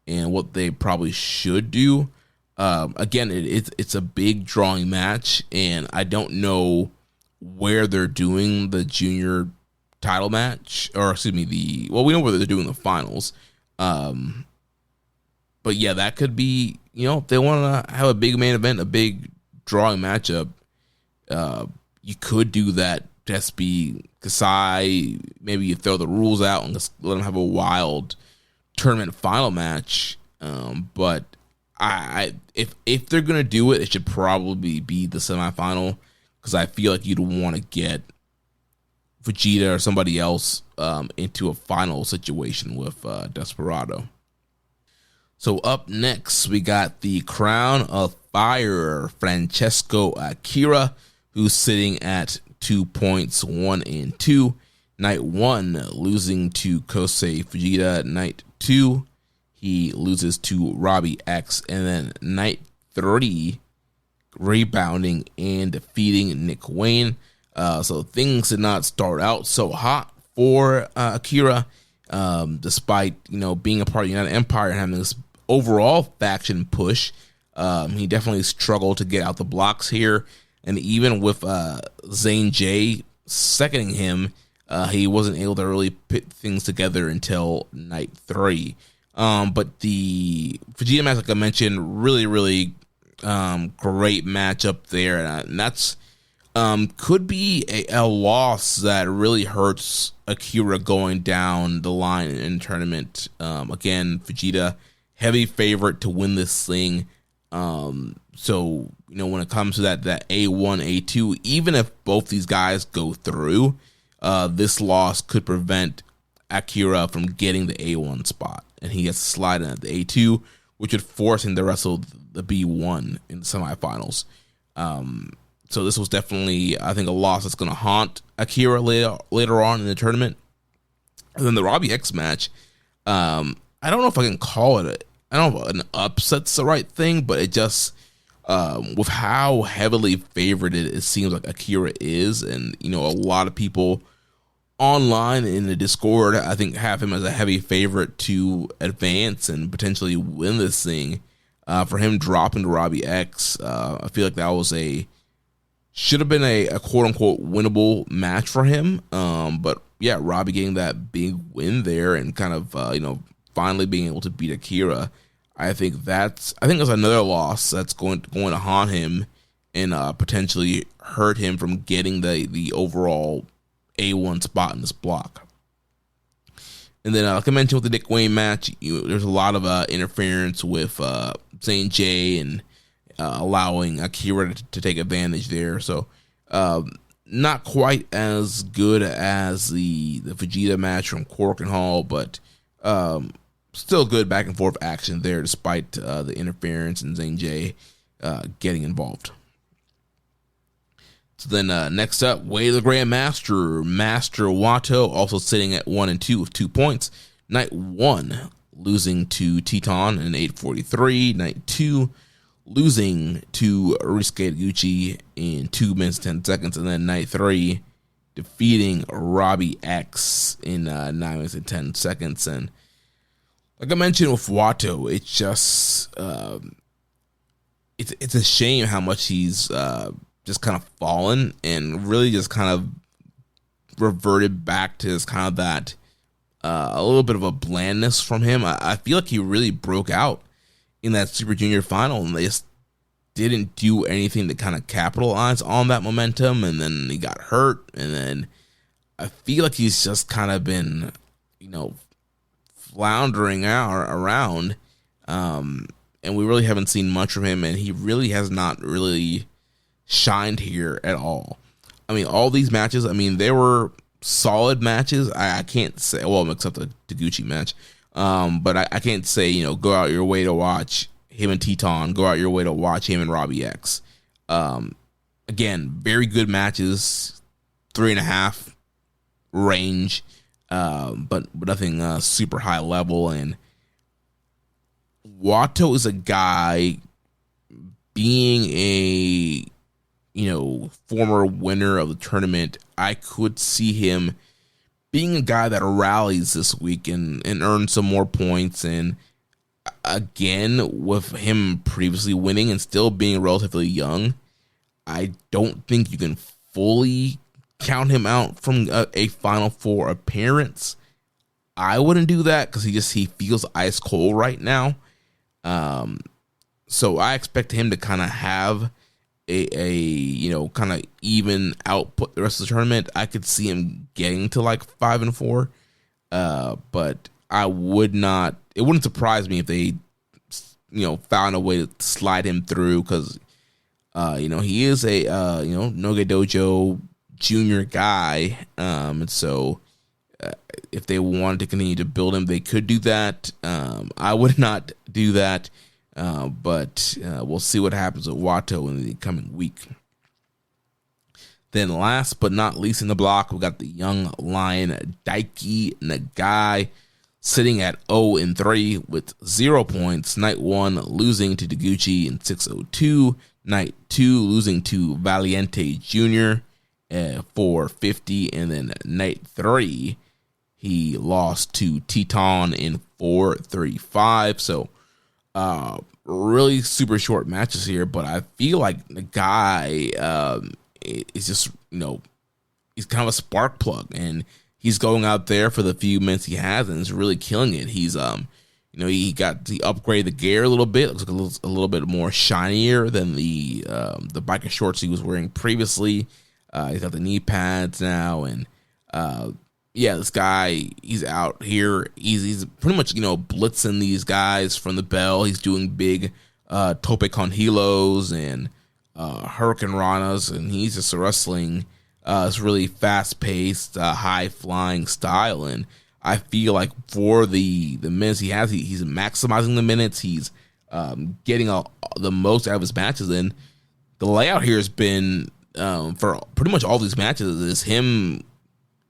and what they probably should do. Again, it's a big drawing match, and I don't know where they're doing the junior title match, or excuse me, we know where they're doing the finals. But yeah, that could be, if they want to have a big main event, a big drawing matchup, you could do that. Despy, Kasai, maybe you throw the rules out and just let them have a wild tournament final match. But if they're gonna do it, it should probably be the semifinal, because I feel like you'd want to get Vegeta or somebody else into a final situation with Desperado. So up next, we got the Crown of Fire, Francesco Akira, who's sitting at 2 points, 1 and 2. Night 1, losing to Kosei Fujita. Night 2, he loses to Robbie X. And then night 3, rebounding and defeating Nick Wayne. So things did not start out so hot for Akira, despite being a part of United Empire and having this overall faction push. He definitely struggled to get out the blocks here, and even with Zane J seconding him, he wasn't able to really put things together until night 3. But the Vegeta match, like I mentioned, really, really great matchup there, and that's could be a loss that really hurts Akira going down the line in the tournament. Again, Vegeta, heavy favorite to win this thing. So, when it comes to that A1, A2, even if both these guys go through, this loss could prevent Akira from getting the A1 spot, and he has to slide in at the A2, which would force him to wrestle the B1 in the semifinals. So this was definitely, I think, a loss that's going to haunt Akira later on in the tournament. And then the Robbie X match, I don't know if I can call it I don't know if an upset's the right thing, but it just, with how heavily favored it seems like Akira is, and, a lot of people online in the Discord, I think, have him as a heavy favorite to advance and potentially win this thing. For him dropping to Robbie X, I feel like that should have been a quote unquote winnable match for him. But yeah, Robbie getting that big win there and kind of finally being able to beat Akira. I think that's another loss that's going to haunt him and potentially hurt him from getting the overall A1 spot in this block. And then, like I mentioned with the Nick Wayne match, there's a lot of interference with Zane J and allowing Akira to take advantage there. So, not quite as good as the Vegeta match from Cork and Hall, but still good back and forth action there despite the interference and Zane J getting involved. So then next up, Way of the Grand Master, Master Wato, also sitting at 1 and 2 with 2 points. Night 1, losing to Teton in 8:43. Night 2, losing to Ryusuke Taguchi in 2 minutes 10 seconds. And then night 3, defeating Robbie X in 9 minutes and 10 seconds. And like I mentioned with Wato, it's just it's a shame how much he's just kind of fallen and really just kind of reverted back to this kind of that a little bit of a blandness from him. I feel like he really broke out in that Super Junior final and they just didn't do anything to kind of capitalize on that momentum, and then he got hurt, and then I feel like he's just kind of been, floundering around, and we really haven't seen much from him, and he really has not really shined here at all. I mean, all these matches, they were solid matches. I can't say, well, except the Taguchi match, but I can't say, go out your way to watch him and Teton, go out your way to watch him and Robbie X. Again, very good matches, 3.5 range, but nothing super high level. And Wato is a guy, being a former winner of the tournament, I could see him being a guy that rallies this week and earns some more points. And again, with him previously winning and still being relatively young, I don't think you can fully count him out from a Final Four appearance. I wouldn't do that because he feels ice cold right now. So I expect him to kind of have a kind of even output the rest of the tournament. I could see him getting to like 5 and 4, but I would not. It wouldn't surprise me if they, found a way to slide him through because, he is a Noge Dojo junior guy, and so if they wanted to continue to build him, they could do that. I would not do that. But we'll see what happens with Wato in the coming week. Then last but not least in the block, we got the young lion Daiki Nagai sitting at 0 and 3 with 0 points. Night 1 losing to Taguchi in 6:02. Night 2 losing to Valiente Jr. 4:50, and then night 3 he lost to Teton in 4:35. So really super short matches here, but I feel like the guy is just, he's kind of a spark plug, and he's going out there for the few minutes he has and is really killing it. He's he got to upgrade the gear a little bit. Looks like a little bit more shinier than the biker shorts he was wearing previously. He's got the knee pads now, and this guy, he's out here. He's pretty much, blitzing these guys from the bell. He's doing big tope con hilos and hurricane ranas, and he's just wrestling this really fast-paced, high-flying style. And I feel like for the minutes he has, he's maximizing the minutes. He's getting the most out of his matches. And the layout here has been, for pretty much all these matches, is him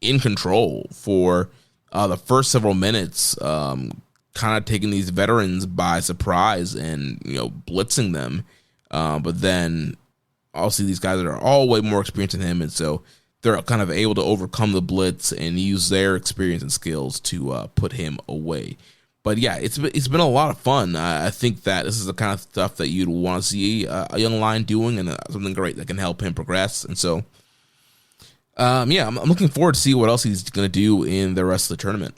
in control for the first several minutes, kind of taking these veterans by surprise and, blitzing them. But then obviously these guys are all way more experienced than him. And so they're kind of able to overcome the blitz and use their experience and skills to put him away. But yeah, it's been a lot of fun. I think that this is the kind of stuff that you'd want to see a young lion doing, and something great that can help him progress. And so, I'm looking forward to see what else he's going to do in the rest of the tournament.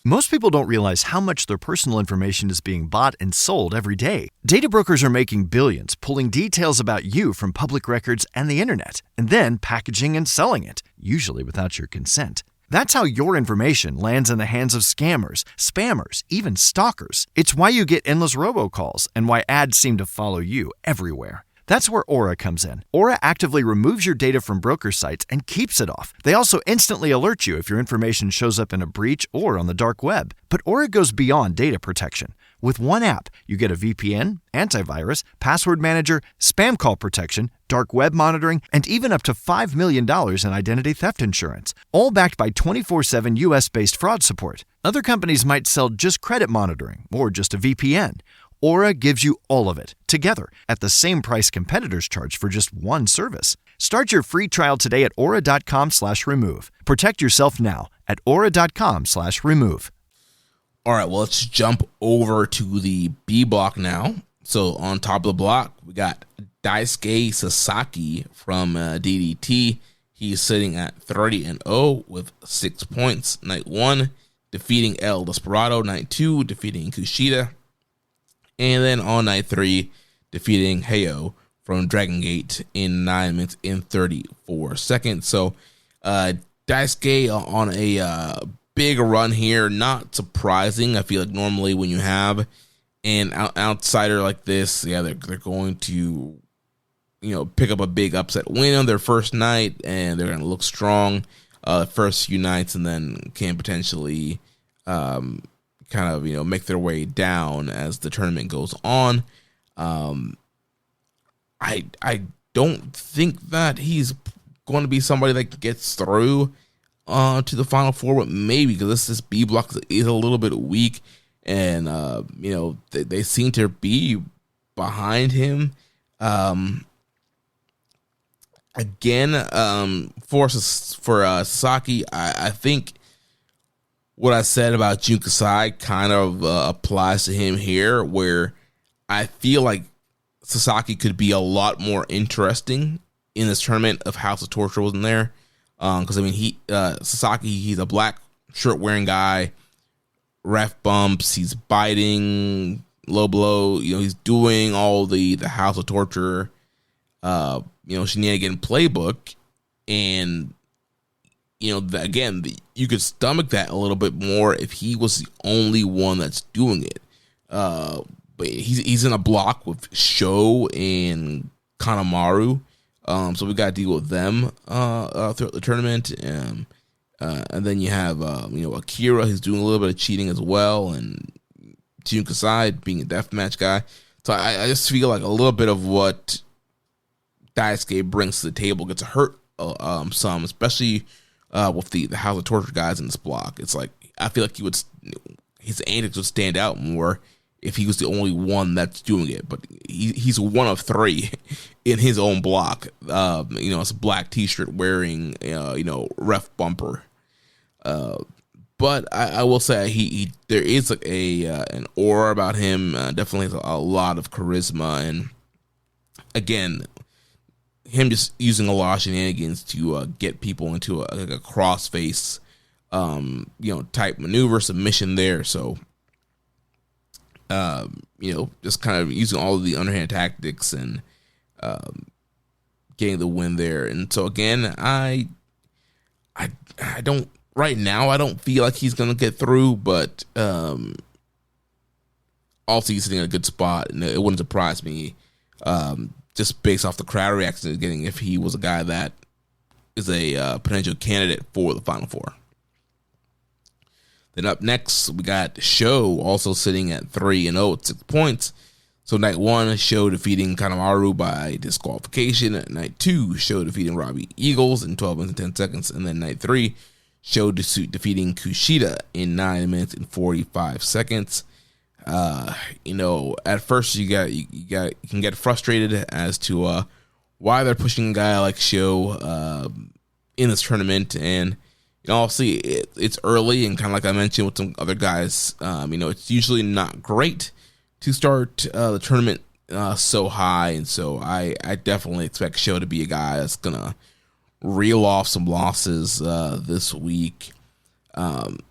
Most people don't realize how much their personal information is being bought and sold every day. Data brokers are making billions, pulling details about you from public records and the internet, and then packaging and selling it, usually without your consent. That's how your information lands in the hands of scammers, spammers, even stalkers. It's why you get endless robocalls and why ads seem to follow you everywhere. That's where Aura comes in. Aura actively removes your data from broker sites and keeps it off. They also instantly alert you if your information shows up in a breach or on the dark web. But Aura goes beyond data protection. With one app, you get a VPN, antivirus, password manager, spam call protection, dark web monitoring, and even up to $5 million in identity theft insurance, all backed by 24/7 US-based fraud support. Other companies might sell just credit monitoring or just a VPN. Aura gives you all of it, together, at the same price competitors charge for just one service. Start your free trial today at aura.com/remove. Protect yourself now at aura.com/remove. All right, well, let's jump over to the B block now. So on top of the block, we got Daisuke Sasaki from DDT. He's sitting at 30-0 with 6 points. Night 1, defeating El Desperado. Night 2, defeating Kushida. And then on night 3, defeating Heyo from Dragon Gate in 9 minutes and 34 seconds. So Daisuke on a big run here. Not surprising. I feel like normally when you have an outsider like this, they're going to pick up a big upset win on their first night, and they're going to look strong the first few nights, and then can potentially make their way down as the tournament goes on. I don't think that he's going to be somebody that gets through to the Final Four, but maybe because this B block is a little bit weak, and they seem to be behind him. For Sasaki, I think what I said about Jun Kasai kind of applies to him here, where I feel like Sasaki could be a lot more interesting in this tournament if House of Torture wasn't there. Because Sasaki, he's a black shirt wearing guy, ref bumps, he's biting, low blow, he's doing all the House of Torture, shenanigan playbook, and you could stomach that a little bit more if he was the only one that's doing it. But he's in a block with Sho and Kanemaru, so we got to deal with them throughout the tournament. And then you have Akira, who's doing a little bit of cheating as well, and Jun Kasai being a deathmatch guy. So I just feel like a little bit of what Daisuke brings to the table gets hurt some, especially with the House of Torture guys in this block. It's like I feel like his antics would stand out more if he was the only one that's doing it. But he's one of 3 in his own block. It's a black T-shirt wearing ref bumper. But I will say he there is an aura about him. Definitely has a lot of charisma, and again, him just using a lot of shenanigans to get people into a cross-face, type maneuver submission there. So, just kind of using all of the underhand tactics and getting the win there. And so again, I don't right now. I don't feel like he's gonna get through, but also he's sitting in a good spot, and it wouldn't surprise me. Just based off the crowd reaction getting if he was a guy that is a potential candidate for the Final Four. Then up next, we got Sho also sitting at 3-0 at 6 points. So night 1, Sho defeating Kanemaru by disqualification. Night 2, Sho defeating Robbie Eagles in 12 minutes and 10 seconds. And then night 3, Sho defeating Kushida in 9 minutes and 45 seconds. At first you can get frustrated as to why they're pushing a guy like Sho. in this tournament. And obviously it's early, and kind of like I mentioned with some other guys, it's usually not great to start the tournament so high. And so I definitely expect Sho to be a guy that's gonna reel off some losses this week. Nothing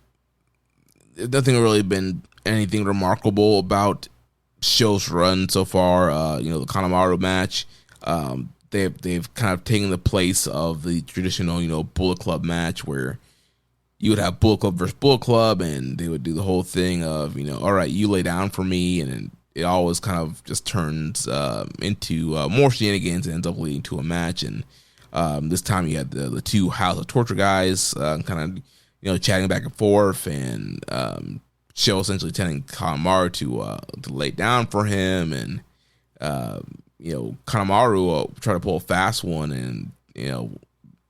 really been anything remarkable about Sho's run so far. The Kanemaru match, they've kind of taken the place of the traditional, Bullet Club match where you would have Bullet Club versus Bullet Club, and they would do the whole thing of, all right, you lay down for me, and it always kind of just turns into more shenanigans and ends up leading to a match. And this time you had the two House of Torture guys kind of, chatting back and forth, and Sho essentially telling Kanemaru to lay down for him, and Kanemaru tried to pull a fast one and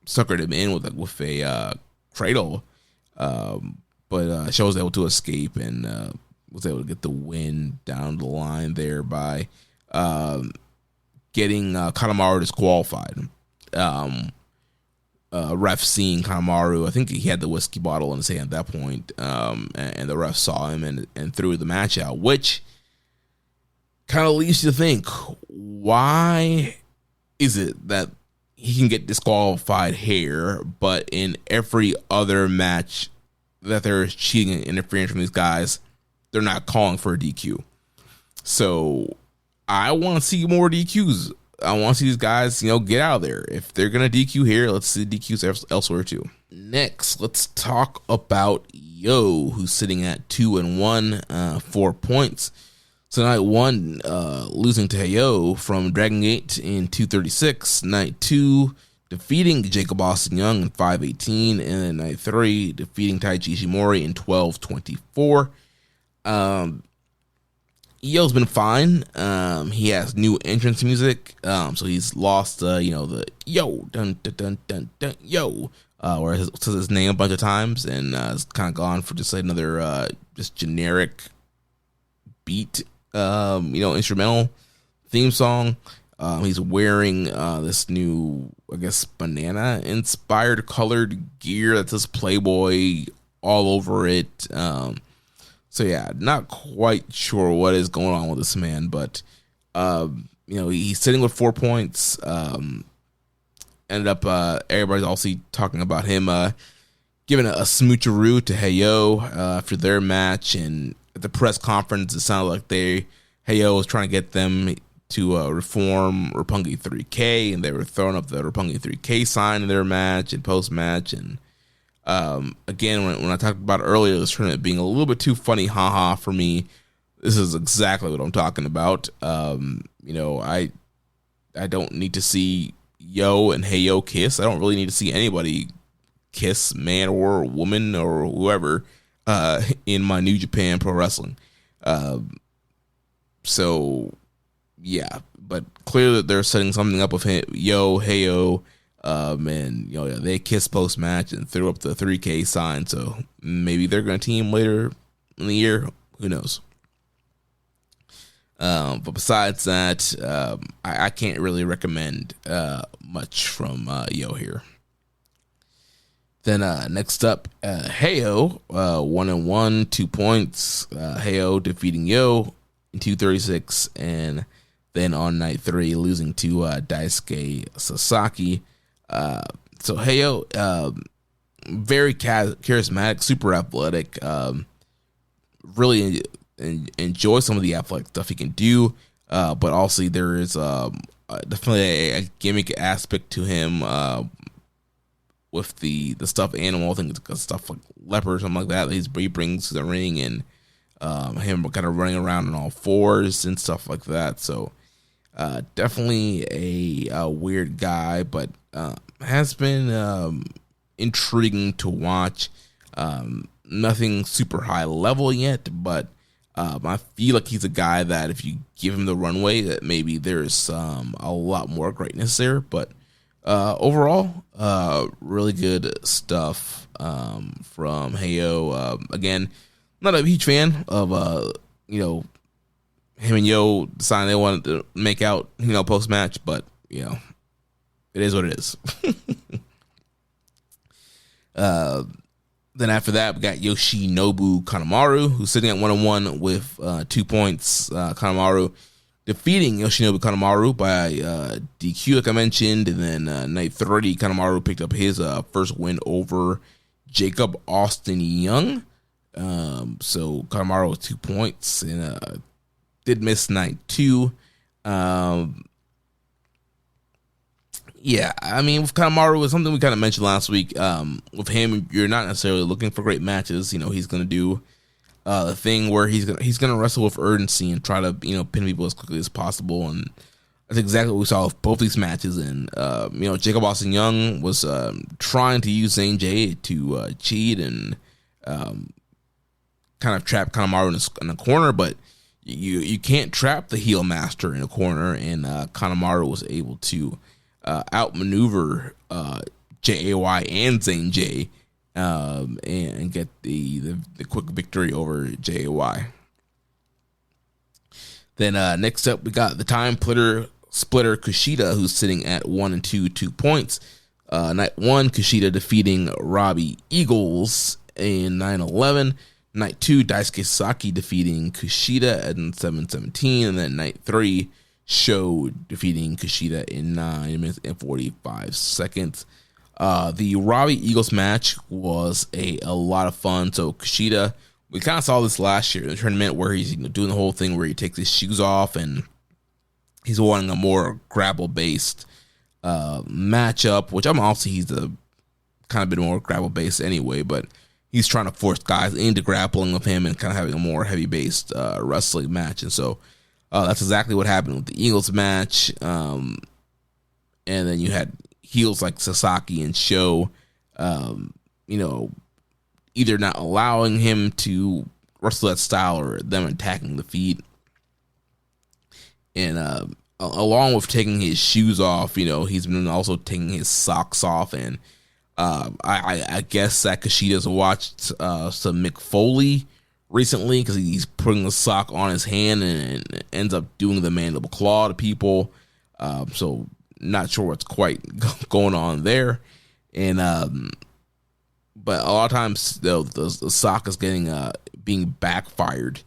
suckered him in with a cradle, but Sho was able to escape and was able to get the win down the line there by getting Kanemaru disqualified. Ref seeing Kanemaru, I think he had the whiskey bottle in his hand at that point, and the ref saw him and threw the match out, which kind of leads you to think, why is it that he can get disqualified here, but in every other match that there's cheating and interference from these guys, they're not calling for a DQ? So I want to see more DQs. I want to see these guys, get out of there. If they're going to DQ here, let's see DQs elsewhere too. Next, let's talk about Yo, who's sitting at 2-1, 4 points. So night one, losing to Heyo from Dragon Gate in 2:36. Night two, defeating Jacob Austin Young in 5:18. And then night three, defeating Taichi Ishimori in 12:24. Yo's been fine. He has new entrance music. So he's lost, the yo, dun, dun, dun, dun, dun, yo, where it says his name a bunch of times, and it's kind of gone for just another, just generic beat, instrumental theme song. He's wearing, this new, I guess, banana inspired colored gear that says Playboy all over it. So yeah, not quite sure what is going on with this man, but he's sitting with 4 points. Ended up everybody's also talking about him giving a smoocheroo to Heyo after their match, and at the press conference it sounded like Heyo was trying to get them to reform Roppongi 3K, and they were throwing up the Roppongi 3K sign in their match and post match. And again, when I talked about earlier this tournament being a little bit too funny, haha, for me, this is exactly what I'm talking about. I don't need to see Yo and Heyo kiss. I don't really need to see anybody kiss, man or woman or whoever, in my New Japan Pro Wrestling. So yeah, but clearly they're setting something up with Yo, Heyo. And they kissed post match and threw up the 3K sign, so maybe they're going to team later in the year. Who knows? But besides that, I can't really recommend much from Yo here. Then next up, Heyo, 1-1, 2 points. Heyo defeating Yo in 2:36, and then on night three losing to Daisuke Sasaki. So Heyo, very charismatic, super athletic. Really enjoy some of the athletic stuff he can do, but also there is definitely a gimmick aspect to him with the stuffed animal. I think it's stuff like leopard or something like that he brings to the ring, and him kind of running around on all fours and stuff like that. So definitely a weird guy, but has been intriguing to watch. Nothing super high level yet, but I feel like he's a guy that if you give him the runway, that maybe there's a lot more greatness there. But overall, really good stuff from Heyo. Again, not a huge fan of him and Yo deciding they wanted to make out, post match, but it is what it is. Then after that, we got Yoshinobu Kanemaru, who's sitting at 1-1 with 2 points. Kanemaru defeating Yoshinobu Kanemaru by DQ, like I mentioned. And then night 30, Kanemaru picked up his first win over Jacob Austin Young. So Kanemaru with 2 points and did miss night 2. Yeah, I mean, with Kanemaru, it's something we kind of mentioned last week. With him, you're not necessarily looking for great matches. He's going to do the thing where he's gonna wrestle with urgency and try to pin people as quickly as possible, and that's exactly what we saw with both these matches. And Jacob Austin Young was trying to use Zane J to cheat and kind of trap Kanemaru in a corner, but you can't trap the heel master in a corner, and Kanemaru was able to outmaneuver JAY and Zane J and get the quick victory over JAY. Then next up, we got the time splitter Kushida, who's sitting at 1-2, 2 points. Night 1, Kushida defeating Robbie Eagles in 9-11. Night 2, Daisuke Sasaki defeating Kushida at 7-17. And then night 3, Sho defeating Kushida in 9 minutes and 45 seconds. The Robbie Eagles match was a lot of fun. So Kushida, we kind of saw this last year in the tournament where he's doing the whole thing where he takes his shoes off and he's wanting a more grapple-based matchup, which obviously he's a kind of bit more grapple-based anyway, but he's trying to force guys into grappling with him and kind of having a more heavy-based wrestling match. And so that's exactly what happened with the Eagles match. And then you had heels like Sasaki and Sho, either not allowing him to wrestle that style or them attacking the feet. And along with taking his shoes off, he's been also taking his socks off. And I guess that Kushida's watched some Mick Foley recently because he's putting the sock on his hand and ends up doing the mandible claw to people. So not sure what's quite going on there. And but a lot of times the sock is being backfired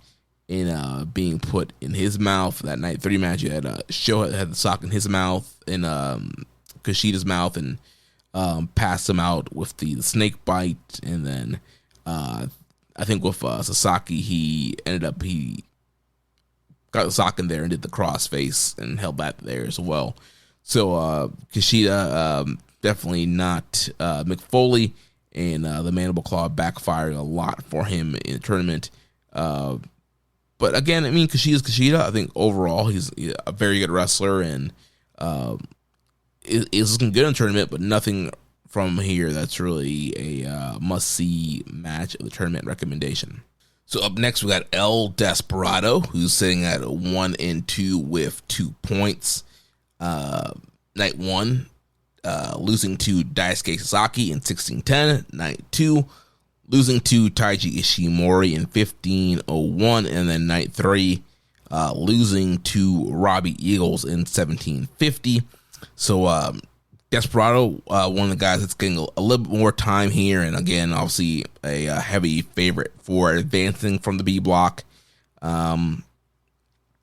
and being put in his mouth. That night 30 match, you had Sho had the sock in his mouth, in Kushida's mouth, and passed him out with the snake bite. And then I think with Sasaki, he got the sock in there and did the cross face and held that there as well. So Kushida definitely not Mick Foley, and the mandible claw backfired a lot for him in the tournament. But again, I mean, Kushida's Kushida. I think overall he's a very good wrestler and is looking good in the tournament, but nothing from here that's really a must-see match of the tournament recommendation. So up next, we got El Desperado, who's sitting at 1-2 with 2 points. Night 1, losing to Daisuke Sasaki in 16-10. Night 2, losing to Taiji Ishimori in 15-01. And then night 3, losing to Robbie Eagles in 17-50. So Desperado, one of the guys that's getting a little bit more time here, and again, obviously a heavy favorite for advancing from the B block.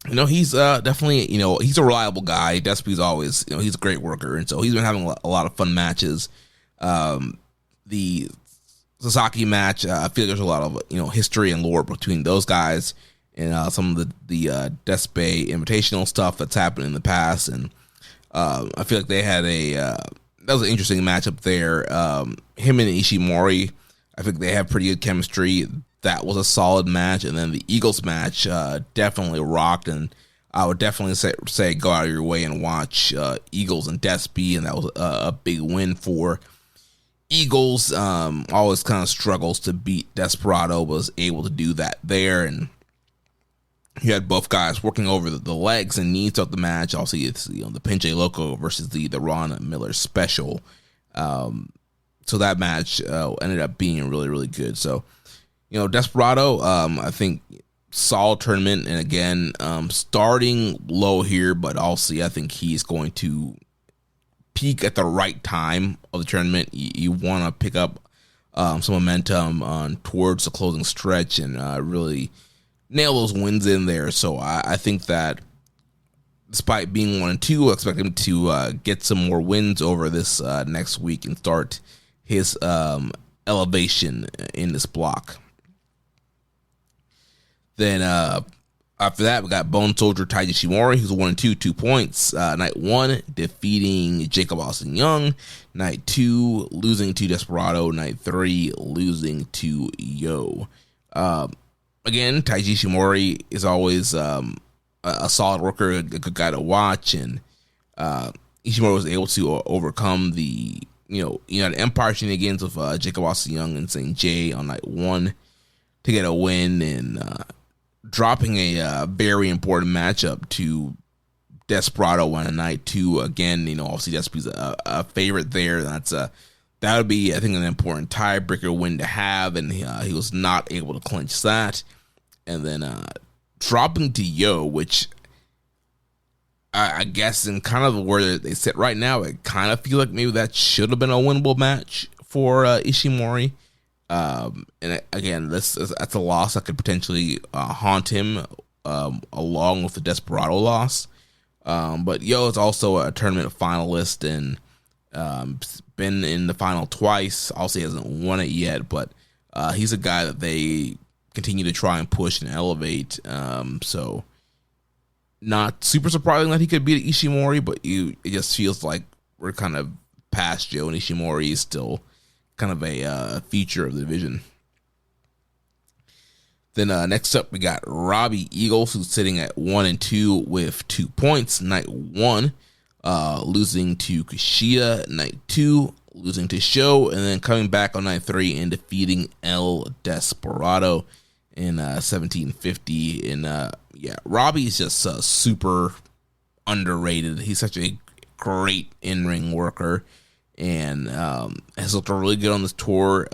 He's definitely, he's a reliable guy. Despy's always, he's a great worker, and so he's been having a lot of fun matches. The Sasaki match, I feel like there's a lot of history and lore between those guys and some of the Despe Invitational stuff that's happened in the past, and I feel like they had that was an interesting matchup there. Him and Ishimori, I think they have pretty good chemistry. That was a solid match. And then the Eagles match definitely rocked, and I would definitely say go out of your way and watch Eagles and Despy, and that was a big win for Eagles. Always kind of struggles to beat Desperado, was able to do that there, and you had both guys working over the legs and knees of the match. Also, it's the Pinche Loco versus the Ron Miller special. So that match ended up being really, really good. So, Desperado, I think solid tournament, and again, starting low here, but also I think he's going to peak at the right time of the tournament. You want to pick up some momentum towards the closing stretch and really nail those wins in there. So I think that despite being 1-2, I expect him to get some more wins over this next week and start his elevation in this block. Then after that, we got Bone Soldier Taiji Ishimori, who's 1-2, 2 points. Night 1, defeating Jacob Austin Young. Night 2, losing to Desperado. Night 3, losing to Yo. Again, Taiji Ishimori is always a solid worker, a good guy to watch, and Ishimori was able to overcome the United Empire shenanigans with Jacob Austin Young and St. J on night 1 to get a win, and dropping a very important matchup to Desperado on night 2. Again, obviously Despy's a favorite there. That would be, I think, an important tiebreaker win to have, and he was not able to clinch that. And then dropping to Yo, which I guess in kind of where they sit right now, I kind of feel like maybe that should have been a winnable match for Ishimori. And again, that's a loss that could potentially haunt him along with the Desperado loss. But Yo is also a tournament finalist and been in the final twice. Also, he hasn't won it yet, but he's a guy that they continue to try and push and elevate. So not super surprising that he could beat Ishimori, but it just feels like we're kind of past Yo, and Ishimori is still kind of a feature of the division. Then next up, we got Robbie Eagles, who's sitting at 1-2 with 2 points. Night 1, losing to Kushida. Night 2, losing to Sho, and then coming back on night 3 and defeating El Desperado in 1750. And Robbie is just super underrated. He's such a great in-ring worker, and has looked really good on this tour.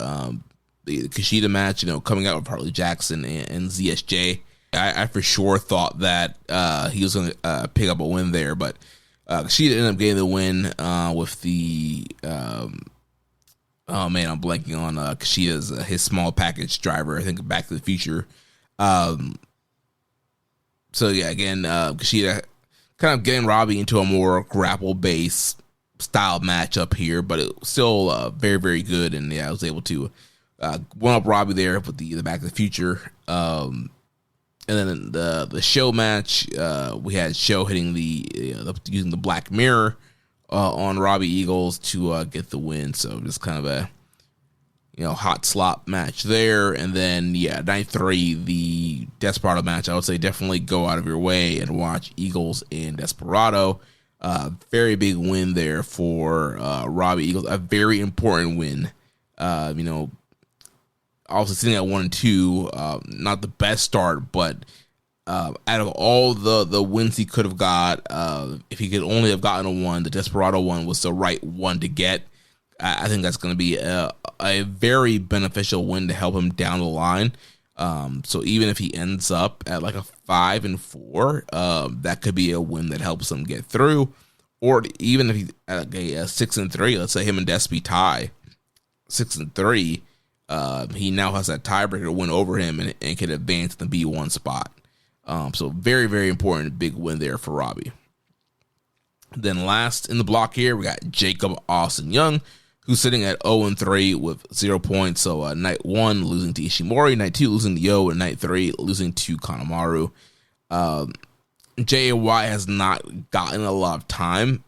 The Kushida match, coming out with Harley Jackson and ZSJ, I for sure thought that he was going to pick up a win there, but Kushida ended up getting the win with the I'm blanking on Kushida's his small package driver, I think Back to the Future. So yeah, again, Kushida kind of getting Robbie into a more grapple-based style matchup here, but it was still very, very good. And I was able to one up Robbie there with the Back to the Future. And then the Show match, we had Show hitting using the Black Mirror on Robbie Eagles to get the win. So just kind of a hot slot match there. And then night 3, the Desperado match. I would say definitely go out of your way and watch Eagles and Desperado. Very big win there for Robbie Eagles. A very important win. Also sitting at 1-2, not the best start, but out of all the wins he could have got, if he could only have gotten a 1, the Desperado one was the right one to get. I think that's going to be a very beneficial win to help him down the line. So even if he ends up at like a 5-4, that could be a win that helps him get through. Or even if he's at a 6-3, let's say him and Despy tie 6-3, he now has that tiebreaker win over him and can advance the B1 spot. So very, very important big win there for Robbie. Then last in the block here, we got Jacob Austin Young, who's sitting at 0-3 with 0 points. So night 1, losing to Ishimori. Night 2, losing to Yo. And night 3, losing to Kanemaru. JAY has not gotten a lot of time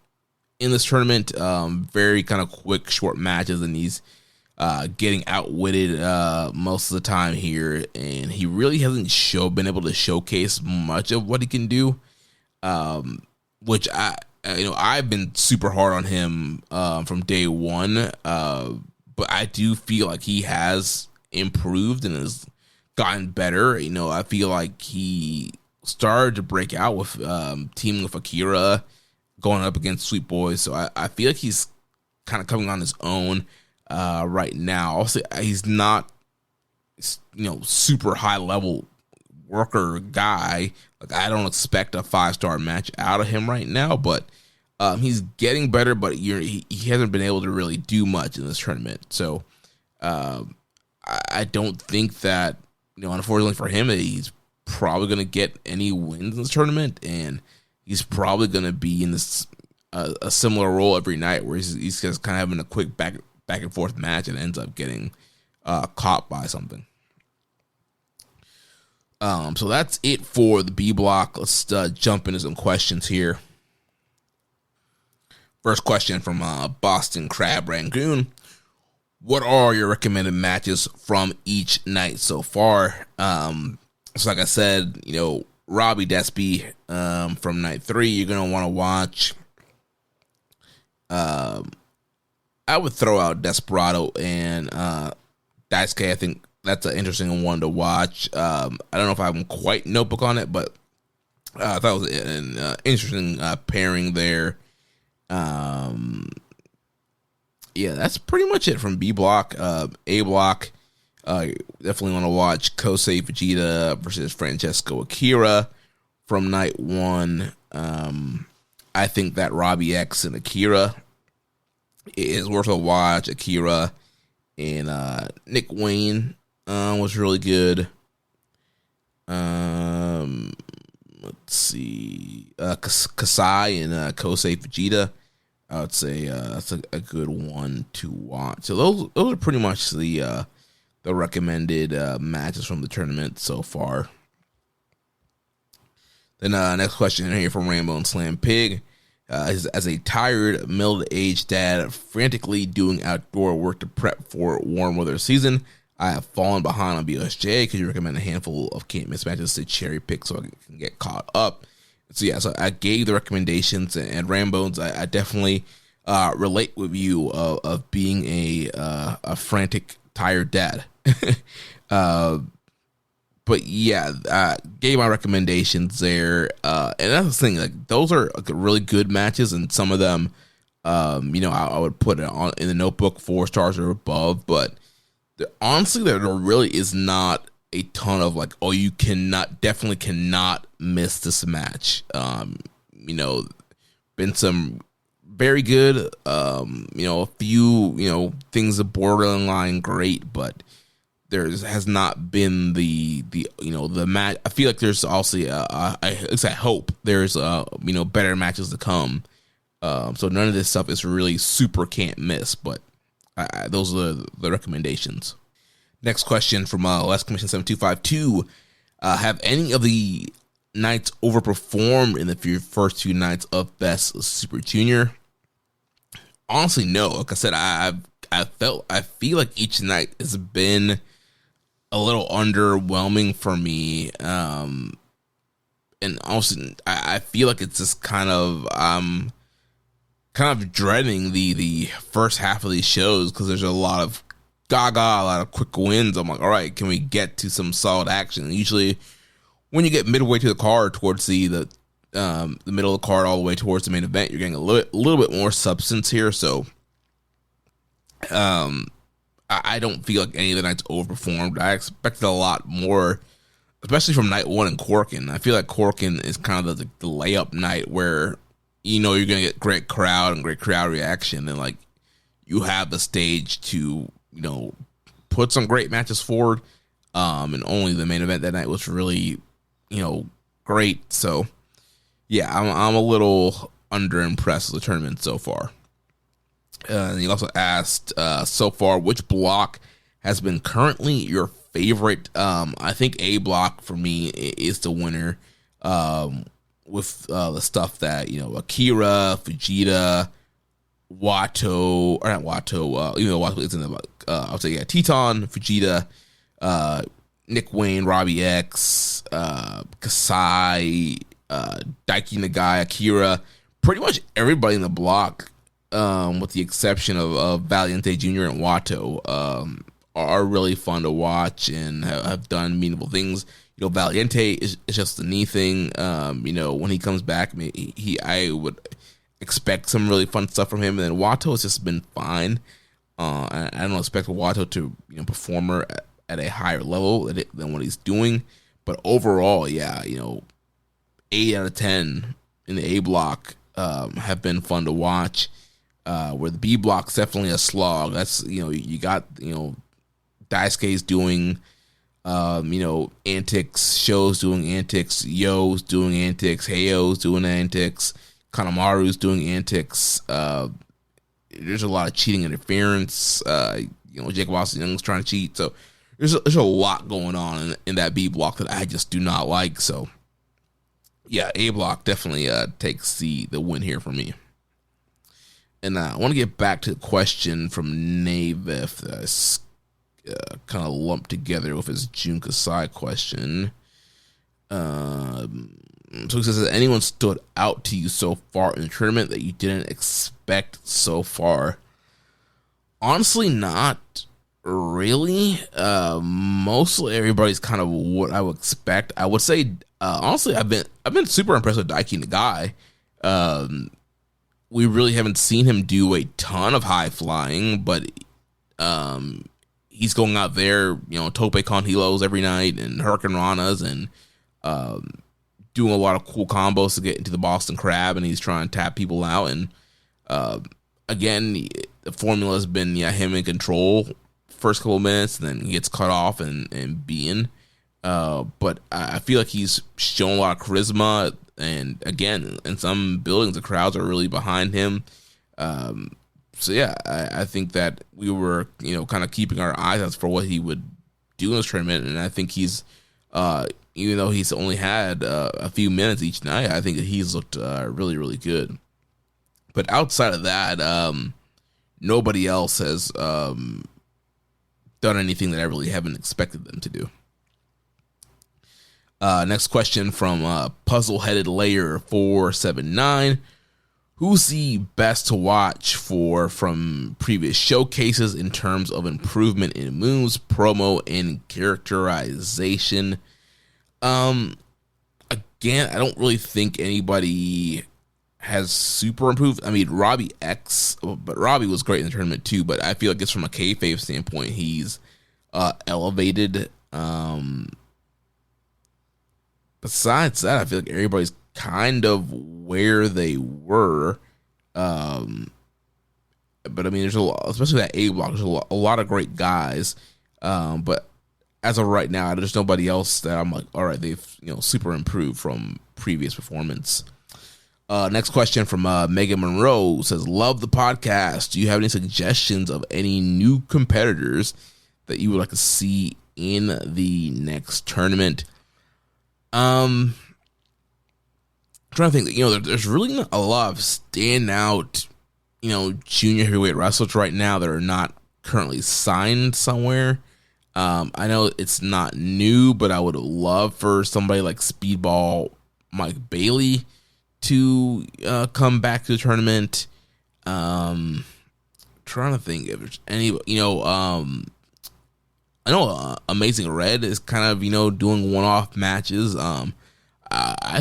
in this tournament. Very kind of quick, short matches, and he's getting outwitted most of the time here. And he really hasn't been able to showcase much of what he can do, which I've been super hard on him from day one, but I do feel like he has improved and has gotten better. I feel like he started to break out with teaming with Akira, going up against Sweet Boy. So I feel like he's kind of coming on his own right now. Also, he's not super high level worker guy. Like, I don't expect a 5-star match out of him right now, but he's getting better, but he hasn't been able to really do much in this tournament. So I don't think that, unfortunately for him, he's probably going to get any wins in this tournament, and he's probably going to be in this a similar role every night where he's just kind of having a quick back and forth match and ends up getting caught by something. So that's it for the B block. Let's jump into some questions here. First question from Boston Crab Rangoon. What are your recommended matches from each night so far? So like I said, Robbie Despy from night 3, you're going to want to watch. I would throw out Desperado and Daisuke. I think that's an interesting one to watch. I don't know if I'm quite notebook on it, but I thought it was an interesting pairing there. Yeah, that's pretty much it from B block. A block, definitely want to watch Kosei Fujita versus Francesco Akira from night 1. I think that Robbie X and Akira is worth a watch. Akira and Nick Wayne was really good. Let's see, Kasai and Kosei Fujita. I would say that's a good one to watch. So those are pretty much the recommended matches from the tournament so far. Then next question here from Rainbow and Slam Pig. As a tired, middle-aged dad frantically doing outdoor work to prep for warm weather season, I have fallen behind on BSJ. Could you recommend a handful of can't miss matches to cherry pick so I can get caught up? So yeah, so I gave the recommendations, and Rambones, I definitely relate with you of being a frantic, tired dad. But yeah, gave my recommendations there, and that's the thing. Like those are really good matches, and some of them, I would put it on in the notebook 4 stars or above. But honestly, there really is not a ton of like, oh, you definitely cannot miss this match. Been some very good, a few, things of borderline great, but there has not been the match. I feel like there's also I hope there's better matches to come. So none of this stuff is really super can't miss, but those are the recommendations. Next question from Last Commission 7252. Have any of the nights overperformed in the first 2 nights of Best Super Junior? Honestly, no. Like I said, I feel like each night has been a little underwhelming for me. And also, I feel like it's just kind of dreading the first half of these shows because there's a lot of a lot of quick wins. I'm like, all right, can we get to some solid action? And usually, when you get midway to the card, towards the middle of the card, all the way towards the main event, you're getting a little bit more substance here. So, I don't feel like any of the nights overperformed. I expected a lot more, especially from night 1 in Corkin. I feel like Corkin is kind of the layup night where you're going to get great crowd and great crowd reaction, and like you have the stage to put some great matches forward. And only the main event that night was really great. So yeah, I'm a little underimpressed with the tournament so far. And he also asked, so far, which block has been currently your favorite? I think A block for me is the winner, with the stuff that, Akira, Fujita, Wato, or not Wato, even though Wato is in the, I would say, yeah, Teton, Fujita, Nick Wayne, Robbie X, Kasai, Daiki Nagai, Akira, pretty much everybody in the block, with the exception of Valiente Jr. and Wato, are really fun to watch and have done meaningful things. Valiente is just the knee thing. When he comes back, I would expect some really fun stuff from him. And then Wato has just been fine. I don't expect Wato to perform at a higher level than what he's doing. But overall, yeah, 8 out of 10 in the A block have been fun to watch. Where the B block's definitely a slog. That's you got Daisuke's doing, antics, Sho's doing antics, Yo's doing antics, Heyo's doing antics, Kanemaru's doing antics. There's a lot of cheating interference. Jacob Austin Young's trying to cheat. So there's a lot going on in that B block that I just do not like. So yeah, A block definitely takes the win here for me. And I want to get back to the question from Navef that I kind of lumped together with his Junka side question. So he says, has anyone stood out to you so far in the tournament that you didn't expect so far? Honestly, not really. Mostly everybody's kind of what I would expect. I would say, honestly, I've been super impressed with Daiki Nagai. We really haven't seen him do a ton of high flying, but he's going out there, Tope Con Hilos every night and Hurricane Ranas and doing a lot of cool combos to get into the Boston Crab, and he's trying to tap people out. And again, the formula has been him in control first couple of minutes, and then he gets cut off and beaten. But I feel like he's shown a lot of charisma, and again, in some buildings, the crowds are really behind him. So yeah, I think that we were, kind of keeping our eyes out for what he would do in this tournament, and I think he's, even though he's only had a few minutes each night, I think that he's looked really, really good. But outside of that, nobody else has done anything that I really haven't expected them to do. Next question from Puzzle-Headed Layer 479. Who's the best to watch from previous showcases in terms of improvement in moves, promo, and characterization? Again, I don't really think anybody has super improved. I mean, Robbie X, but Robbie was great in the tournament too, but I feel like it's from a kayfabe standpoint, he's elevated. Besides that, I feel like everybody's kind of where they were. But I mean, there's a lot, especially that A block, there's a lot of great guys. But as of right now, there's nobody else that I'm like, all right, they've super improved from previous performance. Next question from Megan Monroe says, love the podcast. Do you have any suggestions of any new competitors that you would like to see in the next tournament? I'm trying to think, there's really not a lot of standout, junior heavyweight wrestlers right now that are not currently signed somewhere. I know it's not new, but I would love for somebody like Speedball Mike Bailey to come back to the tournament. Trying to think if there's any, I know Amazing Red is kind of, doing one-off matches. I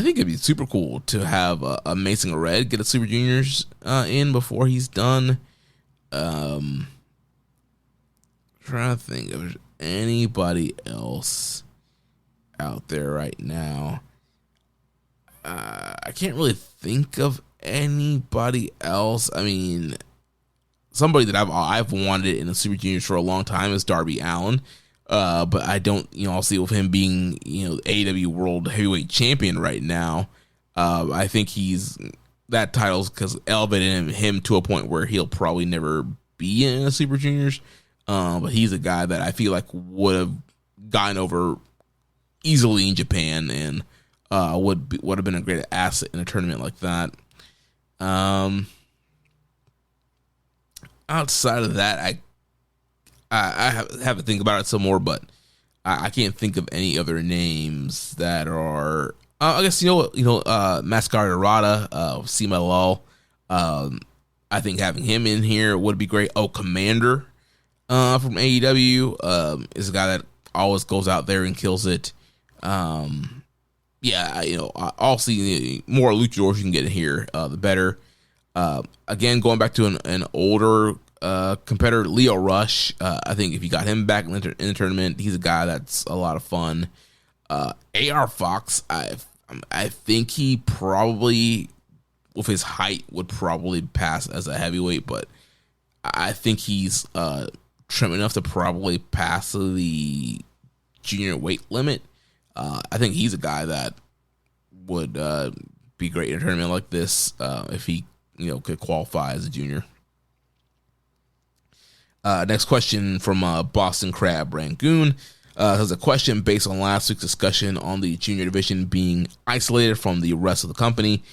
think it'd be super cool to have Amazing Red get a Super Juniors in before he's done. Trying to think if there's anybody else out there right now. I can't really think of anybody else. I mean, somebody that I've wanted in the Super Juniors for a long time is Darby Allin. But I don't, I'll see with him being, AEW World Heavyweight Champion right now. I think that title's because elevated him to a point where he'll probably never be in a Super Juniors. But he's a guy that I feel like would have gotten over easily in Japan and would have been a great asset in a tournament like that. Outside of that, I have to think about it some more, but I can't think of any other names that are. I guess Mascara Dorada, CMLL. I think having him in here would be great. Oh, Commander from AEW is a guy that always goes out there and kills it. I'll see more luchadors you can get in here, the better. Again, going back to an older competitor, Leo Rush. I think if you got him back in the tournament, he's a guy that's a lot of fun. AR Fox, I think he probably, with his height, would probably pass as a heavyweight, but I think he's trim enough to probably pass the junior weight limit. I think he's a guy that would be great in a tournament like this if he could qualify as a junior. Next question from Boston Crab Rangoon. Has a question based on last week's discussion on the junior division being isolated from the rest of the company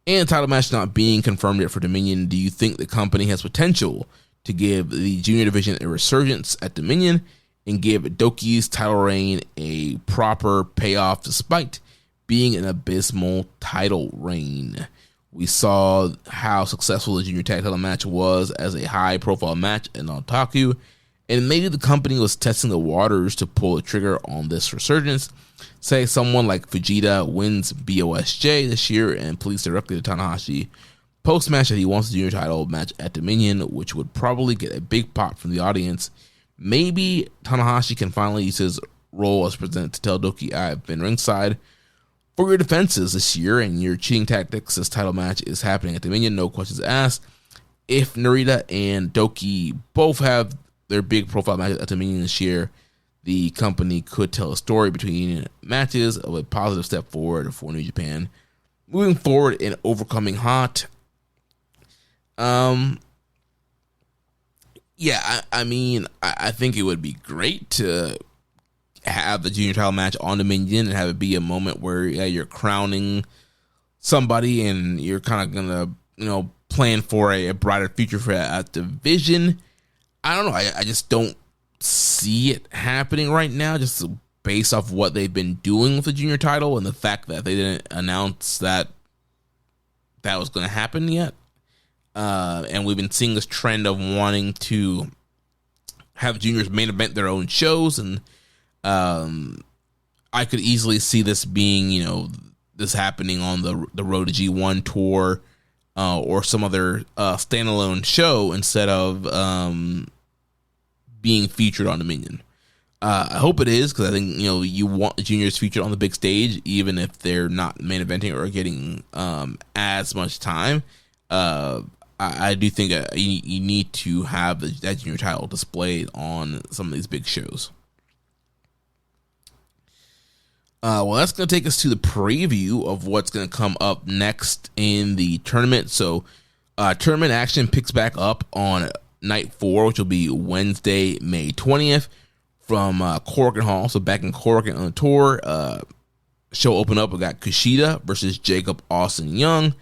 and title match not being confirmed yet for Dominion. Do you think the company has potential to give the junior division a resurgence at Dominion and give Doki's title reign a proper payoff despite being an abysmal title reign? We saw how successful the junior tag title match was as a high-profile match in Otaku, and maybe the company was testing the waters to pull the trigger on this resurgence. Say someone like Fujita wins BOSJ this year and pleads directly to Tanahashi post-match that he wants the junior title match at Dominion, which would probably get a big pop from the audience. Maybe Tanahashi can finally use his role as president to tell Doki, I've been ringside for your defenses this year and your cheating tactics. This title match is happening at Dominion, no questions asked. If Narita and Doki both have their big profile matches at Dominion this year, the company could tell a story between matches of a positive step forward for New Japan moving forward and overcoming Hot. I think it would be great to have the junior title match on Dominion and have it be a moment where you're crowning somebody and you're kind of gonna plan for a brighter future for that division. I don't know. I just don't see it happening right now, just based off what they've been doing with the junior title and the fact that they didn't announce that was going to happen yet. And we've been seeing this trend of wanting to have juniors main event their own shows, and I could easily see this being, this happening on the Road to G1 tour or some other standalone show instead of being featured on Dominion. I hope it is, because I think you want the juniors featured on the big stage, even if they're not main eventing or getting as much time. I do think you need to have that junior title displayed on some of these big shows. Well, that's going to take us to the preview of what's going to come up next in the tournament. So, tournament action picks back up on night 4, which will be Wednesday, May 20th from Korakuen Hall. So, back in Korakuen on the tour. Show open up. We got Kushida versus Jacob Austin Young.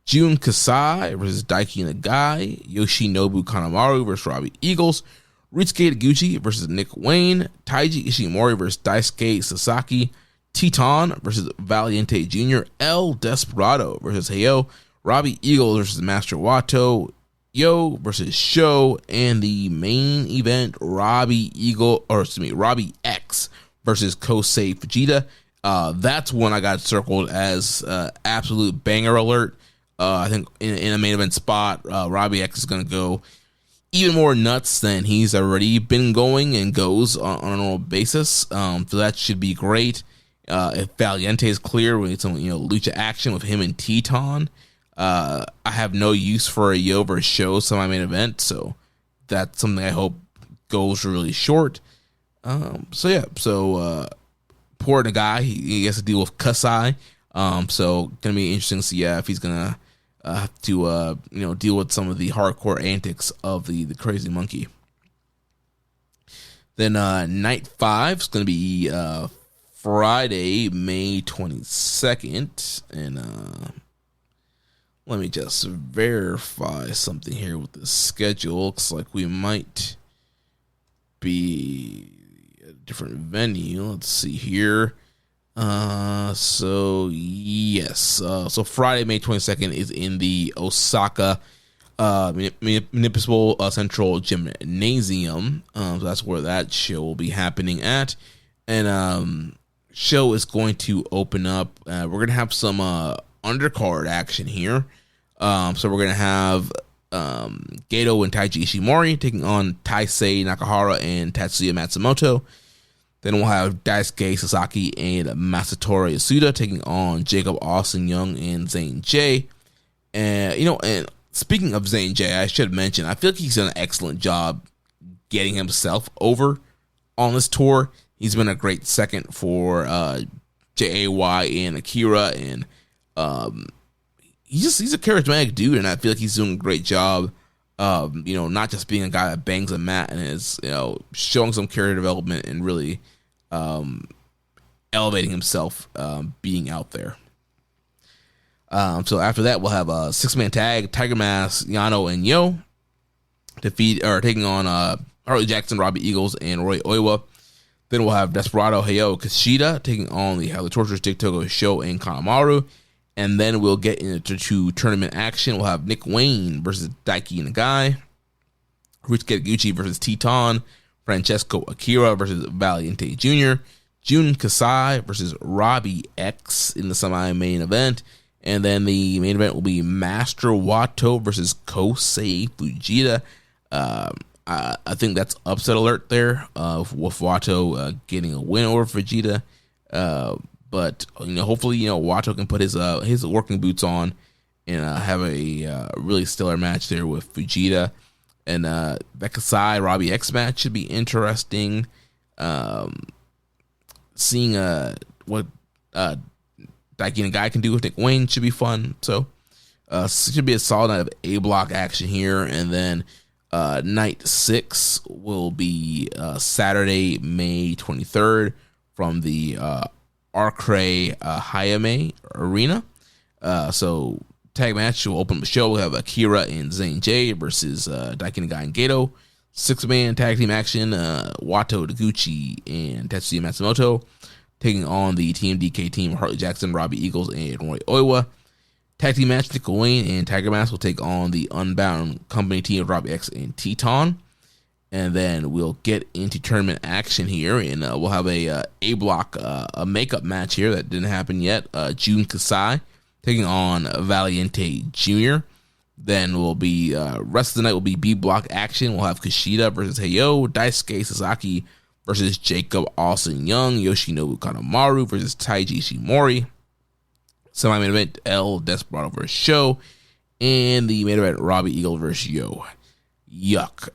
Jun Kasai versus Daiki Nagai. Yoshinobu Kanemaru versus Robbie Eagles. Ritsuke Taguchi versus Nick Wayne. Taiji Ishimori versus Daisuke Sasaki. Teton versus Valiente Jr., El Desperado versus Heyo, Robbie Eagles versus Master Wato, Yo versus Sho, and the main event, Robbie X versus Kosei Fujita. That's one I got circled as absolute banger alert. I think in a main event spot, Robbie X is going to go even more nuts than he's already been going and goes on a normal basis. So that should be great. If Valiente is clear, we need some lucha action with him and Teton. I have no use for a Yo versus Sho semi-main event, so that's something I hope goes really short. So poor Nagai, he has to deal with Kasai. So gonna be interesting to see if he's gonna have to deal with some of the hardcore antics of the crazy monkey. Then night 5 is gonna be Friday, May 22nd, and let me just verify something here with the schedule. Looks like we might be at a different venue. Let's see here. So Friday, May 22nd is in the Osaka Municipal Central Gymnasium. So that's where that show will be happening at, and show is going to open up. We're going to have some undercard action here. So we're going to have Gato and Taiji Ishimori taking on Taisei Nakahara and Tatsuya Matsumoto. Then we'll have Daisuke Sasaki and Masatori Yasuda taking on Jacob Austin Young and Zane J. And speaking of Zane J, I should mention, I feel like he's done an excellent job getting himself over on this tour. He's been a great second for JAY and Akira, and he's a charismatic dude, and I feel like he's doing a great job. Not just being a guy that bangs a mat and is showing some character development and really elevating himself, being out there. So after that, we'll have a 6-man tag: Tiger Mask, Yano, and Yo taking on Harley Jackson, Robbie Eagles, and Roy Oiwa. Then we'll have Desperado, Heyo, Kushida taking on the Highly Torturous Dick Togo, Sho, and Kanemaru. And then we'll get into tournament action. We'll have Nick Wayne versus Daiki Nagai, Ryusuke Taguchi versus Teton, Francesco Akira versus Valiente Jr., Jun Kasai versus Robbie X in the semi-main event. And then the main event will be Master Wato versus Kosei Fujita. I think that's upset alert there with Wato getting a win over Fujita. But hopefully, Wato can put his working boots on and have a really stellar match there with Fujita. And that Kasai Robbie X match should be interesting. Seeing what Daiki Nagai can do with Nick Wayne should be fun. So it should be a solid night of A-block action here. And then night 6 will be Saturday, May 23rd from the Arcray Hayame Arena. So tag match will open the show. We'll have Akira and Zayn J versus Daiki Nagai and Gato. 6-man tag team action. Wato, Taguchi, and Tetsuya Matsumoto taking on the Team DK team: Harley Jackson, Robbie Eagles, and Roy Oiwa. Tag team match: Nick Wayne and Tiger Mask will take on the Unbound Company team of Robbie X and Teton. And then we'll get into tournament action here, and we'll have a block, a makeup match here that didn't happen yet. Jun Kasai taking on Valiente Jr. Then will be rest of the night will be B block action. We'll have Kushida versus Heyo, Daisuke Sasaki versus Jacob Austin Young, Yoshinobu Kanemaru versus Taiji Ishimori. Semi-main event: El Desperado versus Sho, and the main event: Robbie Eagle versus Yo. Yuck.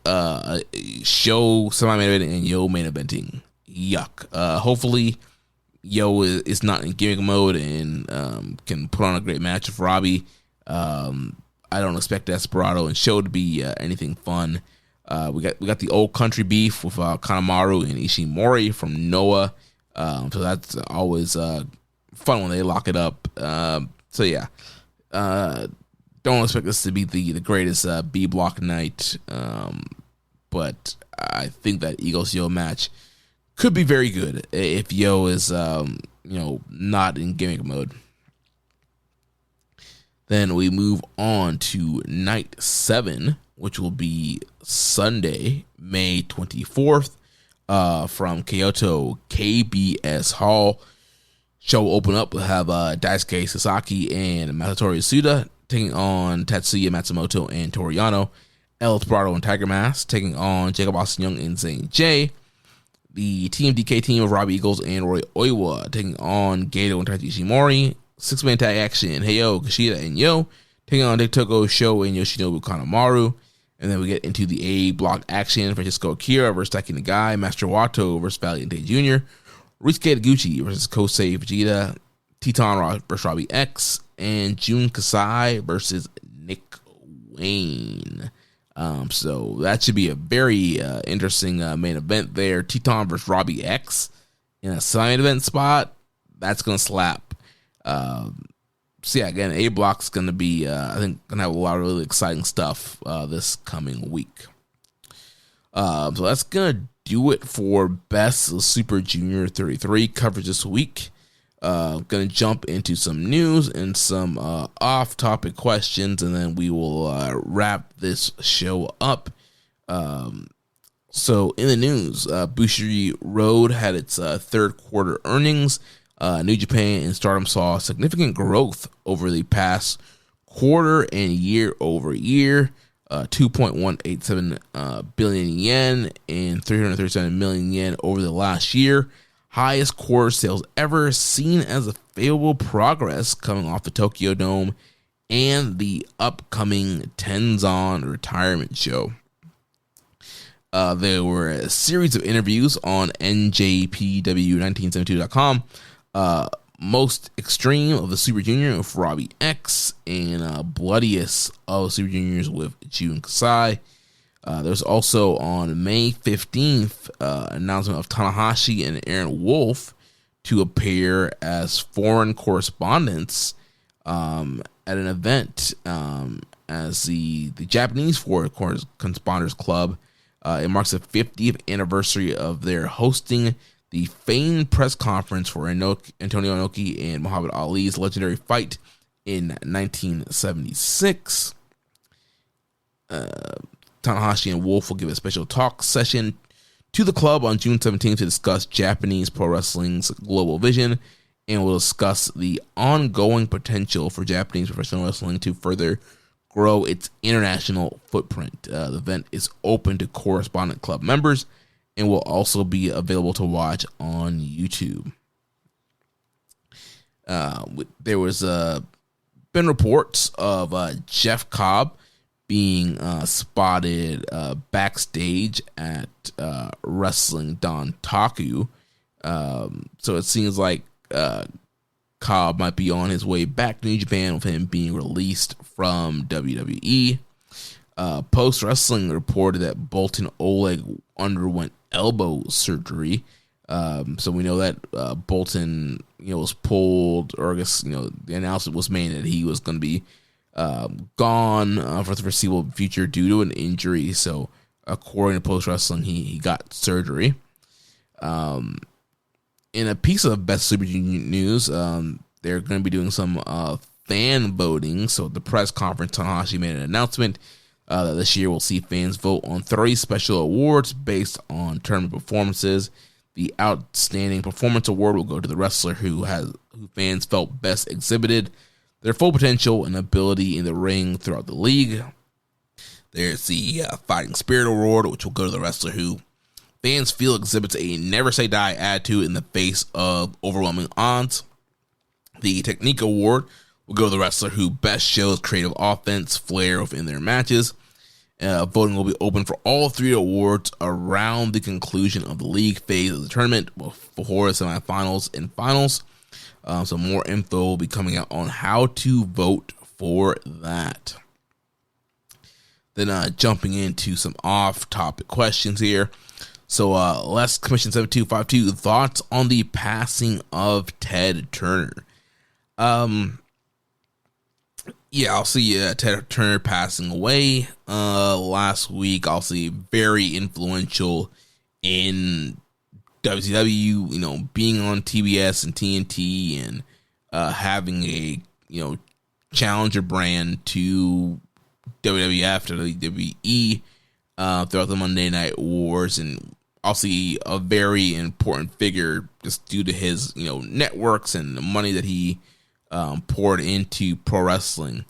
Sho semi-main event and Yo main eventing. Yuck. Hopefully Yo is not in gimmick mode and can put on a great match with Robbie. I don't expect Desperado and Sho to be anything fun. We got the old country beef with Kanemaru and Ishimori from Noah. So that's always fun when they lock it up. So yeah. Don't expect this to be the greatest B block night, but I think that Eagles Yo match could be very good if Yo is not in gimmick mode. Then we move on to night 7, which will be Sunday, May 24th, from Kyoto KBS Hall. Show will open up. We'll have Daisuke Sasaki and Masatori Suda taking on Tetsuya Matsumoto and Toriano. El Desperado and Tiger Mask taking on Jacob Austin Young and Zayn J. The Team DK team of Robbie Eagles and Roy Oiwa taking on Gato and Taiji Ishimori. 6-man tag action: Heyo, Kushida, and Yo taking on Dick Togo, Sho, and Yoshinobu Kanemaru. And then we get into the A block action: Francesco Akira versus Daiki Nagai, Master Wato versus Valiente Jr., Ryusuke Taguchi versus Kosei Fujita, Teton versus Robbie X, and Jun Kasai versus Nick Wayne. So that should be a very interesting main event there. Teton versus Robbie X in a side event spot. That's going to slap. So yeah, again, A block's going to be, I think, going to have a lot of really exciting stuff this coming week. So that's going to do it for Best Super Junior 33 coverage this week. Going to jump into some news and some off-topic questions, and then we will wrap this show up. So in the news, Bushiroad Road had its third quarter earnings. New Japan and Stardom saw significant growth over the past quarter and year over year. 2.187 billion yen and 337 million yen over the last year. Highest quarter sales ever, seen as a favorable progress coming off the Tokyo Dome and the upcoming Tenzan retirement show. There were a series of interviews on NJPW1972.com. Most Extreme of the Super Junior with Robbie X, and Bloodiest of Super Juniors with Jun Kasai. There's also on May 15th announcement of Tanahashi and Aaron Wolf to appear as foreign correspondents at an event as the Japanese Foreign Correspondents Club. It marks the 50th anniversary of their hosting the famed press conference for Antonio Inoki and Muhammad Ali's legendary fight in 1976. Tanahashi and Wolf will give a special talk session to the club on June 17th to discuss Japanese pro wrestling's global vision, and will discuss the ongoing potential for Japanese professional wrestling to further grow its international footprint. The event is open to correspondent club members and will also be available to watch on YouTube. There was been reports of Jeff Cobb being spotted backstage at Wrestling Don Taku. So it seems like Cobb might be on his way back to New Japan, with him being released from WWE. Post Wrestling reported that Boltin Oleg underwent elbow surgery. So we know that Boltin, was pulled, or I guess, the announcement was made that he was going to be gone for the foreseeable future due to an injury. So according to Post Wrestling, he got surgery. In a piece of Best Super Junior news, they're going to be doing some fan voting. So at the press conference, Tanahashi made an announcement that this year we'll see fans vote on 30 special awards based on tournament performances. The Outstanding Performance Award will go to the wrestler who fans felt best exhibited their full potential and ability in the ring throughout the league. There's the Fighting Spirit Award, which will go to the wrestler who fans feel exhibits a never say die attitude in the face of overwhelming odds. The Technique Award will go to the wrestler who best shows creative offense, flair within their matches. Voting will be open for all 3 awards around the conclusion of the league phase of the tournament, before the semifinals and finals. So more info will be coming out on how to vote for that. Then jumping into some off-topic questions here. So Les Commission 7252, thoughts on the passing of Ted Turner? Yeah, I'll see Ted Turner passing away last week. I'll see very influential in WCW, being on TBS and TNT, and having a, challenger brand to WWF, to WWE throughout the Monday Night Wars, and I'll see a very important figure just due to his, networks and the money that he poured into pro wrestling.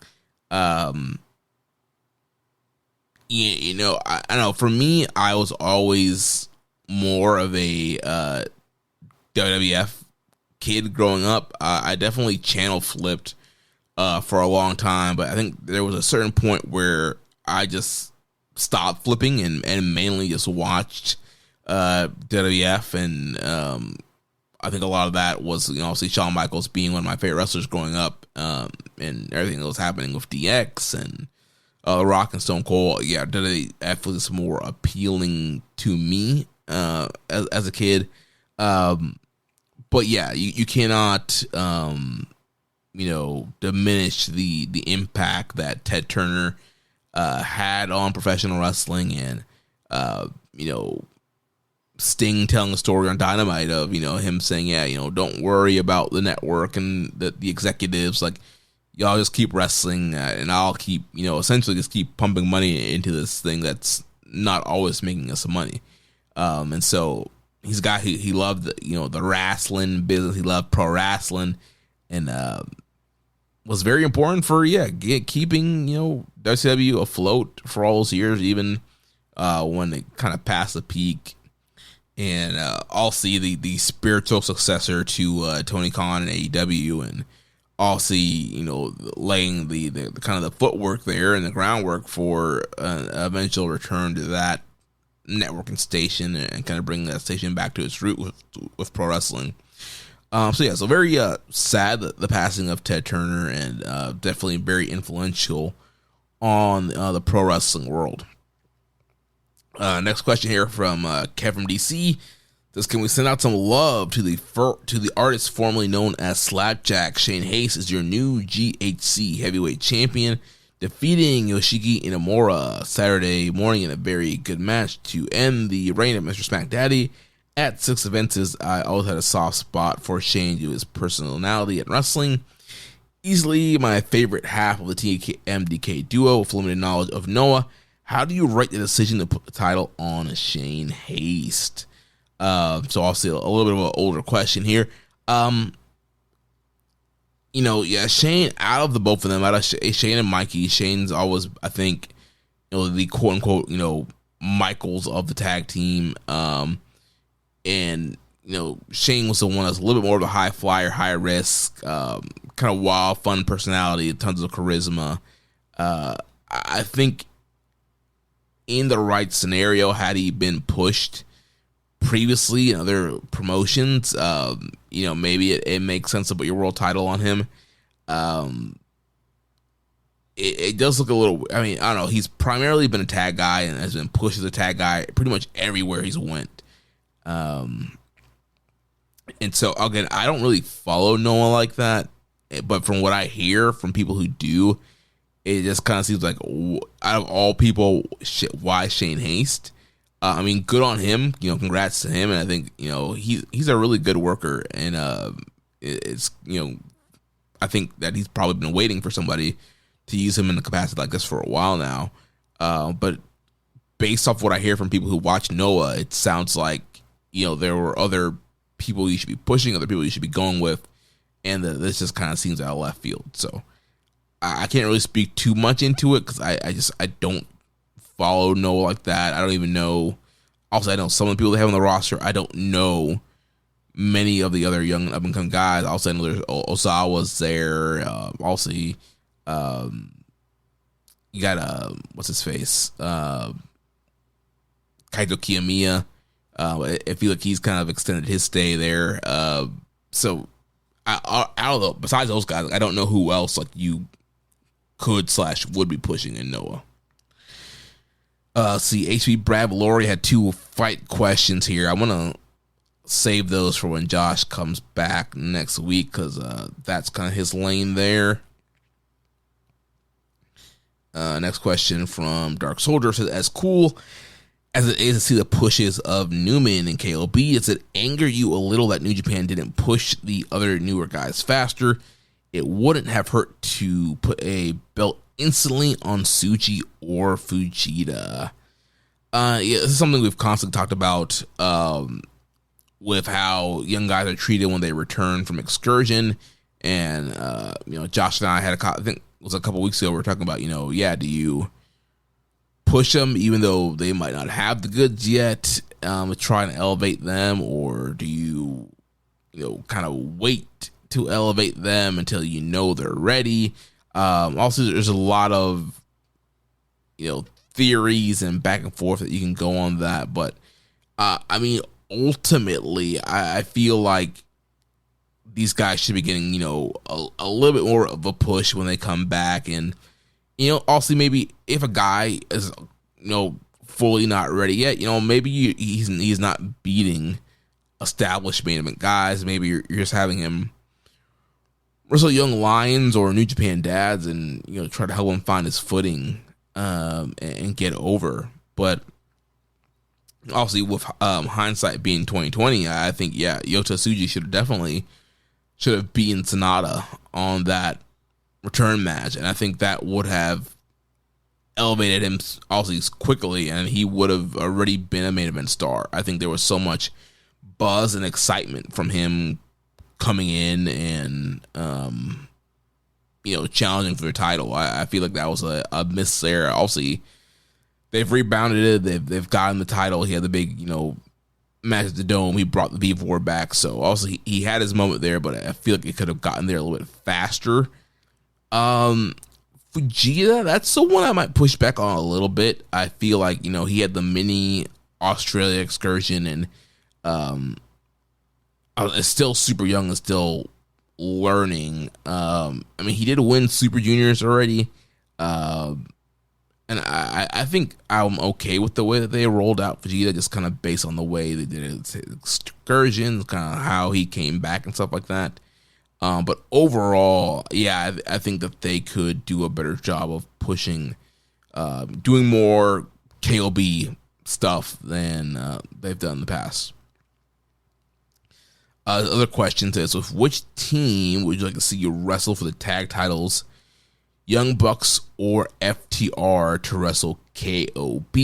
I know for me, I was always more of a WWF kid growing up. I definitely channel flipped for a long time, but I think there was a certain point where I just stopped flipping and mainly just watched WWF, and I think a lot of that was, obviously Shawn Michaels being one of my favorite wrestlers growing up, and everything that was happening with DX and Rock and Stone Cold. Yeah, WWF was more appealing to me as a kid. But yeah, you cannot, diminish the impact that Ted Turner had on professional wrestling, and Sting telling a story on Dynamite of, him saying, don't worry about the network and the executives, like, y'all just keep wrestling, and I'll keep, essentially just keep pumping money into this thing that's not always making us some money. And so he loved the wrestling business. He loved pro wrestling, and was very important for keeping WCW afloat for all those years, even when it kind of passed the peak. And I'll see the spiritual successor to Tony Khan and AEW, and I'll see laying the kind of the footwork there and the groundwork for an eventual return to that networking station and kind of bring that station back to its root with pro wrestling. So very sad the passing of Ted Turner, and definitely very influential on the pro wrestling world. Next question here from Kevin DC. Says, can we send out some love to the artist formerly known as Slapjack? Shane Haste is your new GHC heavyweight champion, defeating Yoshiki Inamura Saturday morning in a very good match to end the reign of Mr. Smack Daddy. At 6 events, I always had a soft spot for Shane due to his personality and wrestling. Easily my favorite half of the TMDK duo with limited knowledge of Noah. How do you rate the decision to put the title on Shane Haste? So obviously a little bit of an older question here. Shane, out of the both of them, out of Shane and Mikey, Shane's always, I think, the quote unquote, Michaels of the tag team. And Shane was the one that's a little bit more of a high flyer, high risk, kind of wild, fun personality, tons of charisma. I think in the right scenario, had he been pushed previously in other promotions, maybe it makes sense to put your world title on him. It does look a little, I don't know, he's primarily been a tag guy and has been pushed as a tag guy pretty much everywhere he's went. And so again, I don't really follow Noah like that, but from what I hear from people who do, it just kind of seems like out of all people, why Shane Haste? Good on him. Congrats to him, and I think he's a really good worker, and it's I think that he's probably been waiting for somebody to use him in a capacity like this for a while now. But based off what I hear from people who watch Noah, it sounds like there were other people you should be pushing, other people you should be going with, and this just kind of seems out of left field. So I can't really speak too much into it because I don't follow Noah like that. I don't even know. Also, I know some of the people they have on the roster. I don't know many of the other young up and coming guys. Also, I know there's Osawa's there. Also, you got what's his face, Kaito Kiyomiya. I feel like he's kind of extended his stay there. So I don't know. Besides those guys, I don't know who else like you could/would be pushing in Noah. HB Brad Valori had 2 fight questions here. I want to save those for when Josh comes back next week because that's kind of his lane there. Next question from Dark Soldier says, as cool as it is to see the pushes of Newman and KOB, does it anger you a little that New Japan didn't push the other newer guys faster? It wouldn't have hurt to put a belt instantly on Tsuji or Fujita. This is something we've constantly talked about with how young guys are treated when they return from excursion. And, Josh and I had I think it was a couple weeks ago, we were talking about, do you push them even though they might not have the goods yet, try and elevate them, or do you, kind of wait to elevate them until they're ready? Also, there's a lot of, theories and back and forth that you can go on that. But, ultimately, I feel like these guys should be getting, a little bit more of a push when they come back. And, also maybe if a guy is, fully not ready yet, maybe he's not beating established main event guys. Maybe you're just having him wrestle young lions or New Japan dads and, try to help him find his footing and get over. But obviously with hindsight being 2020, I think, Yota Tsuji should have beaten Sonata on that return match. And I think that would have elevated him also quickly, and he would have already been a main event star. I think there was so much buzz and excitement from him coming in and challenging for the title. I feel like that was a miss there. Obviously, they've rebounded it. They've gotten the title. He had the big match at the Dome. He brought the V4 back. So also he had his moment there, but I feel like it could have gotten there a little bit faster. Fujita, that's the one I might push back on a little bit. I feel like he had the mini Australia excursion, and is still super young and still learning. I mean, he did win Super Juniors already, and I think I'm okay with the way that they rolled out Vegeta, just kind of based on the way they did it, excursions, kind of how he came back and stuff like that. But overall, yeah, I think that they could do a better job of pushing, doing more KOB stuff than they've done in the past. Other question says, with which team would you like to see you wrestle for the tag titles? Young Bucks or FTR to wrestle KOB?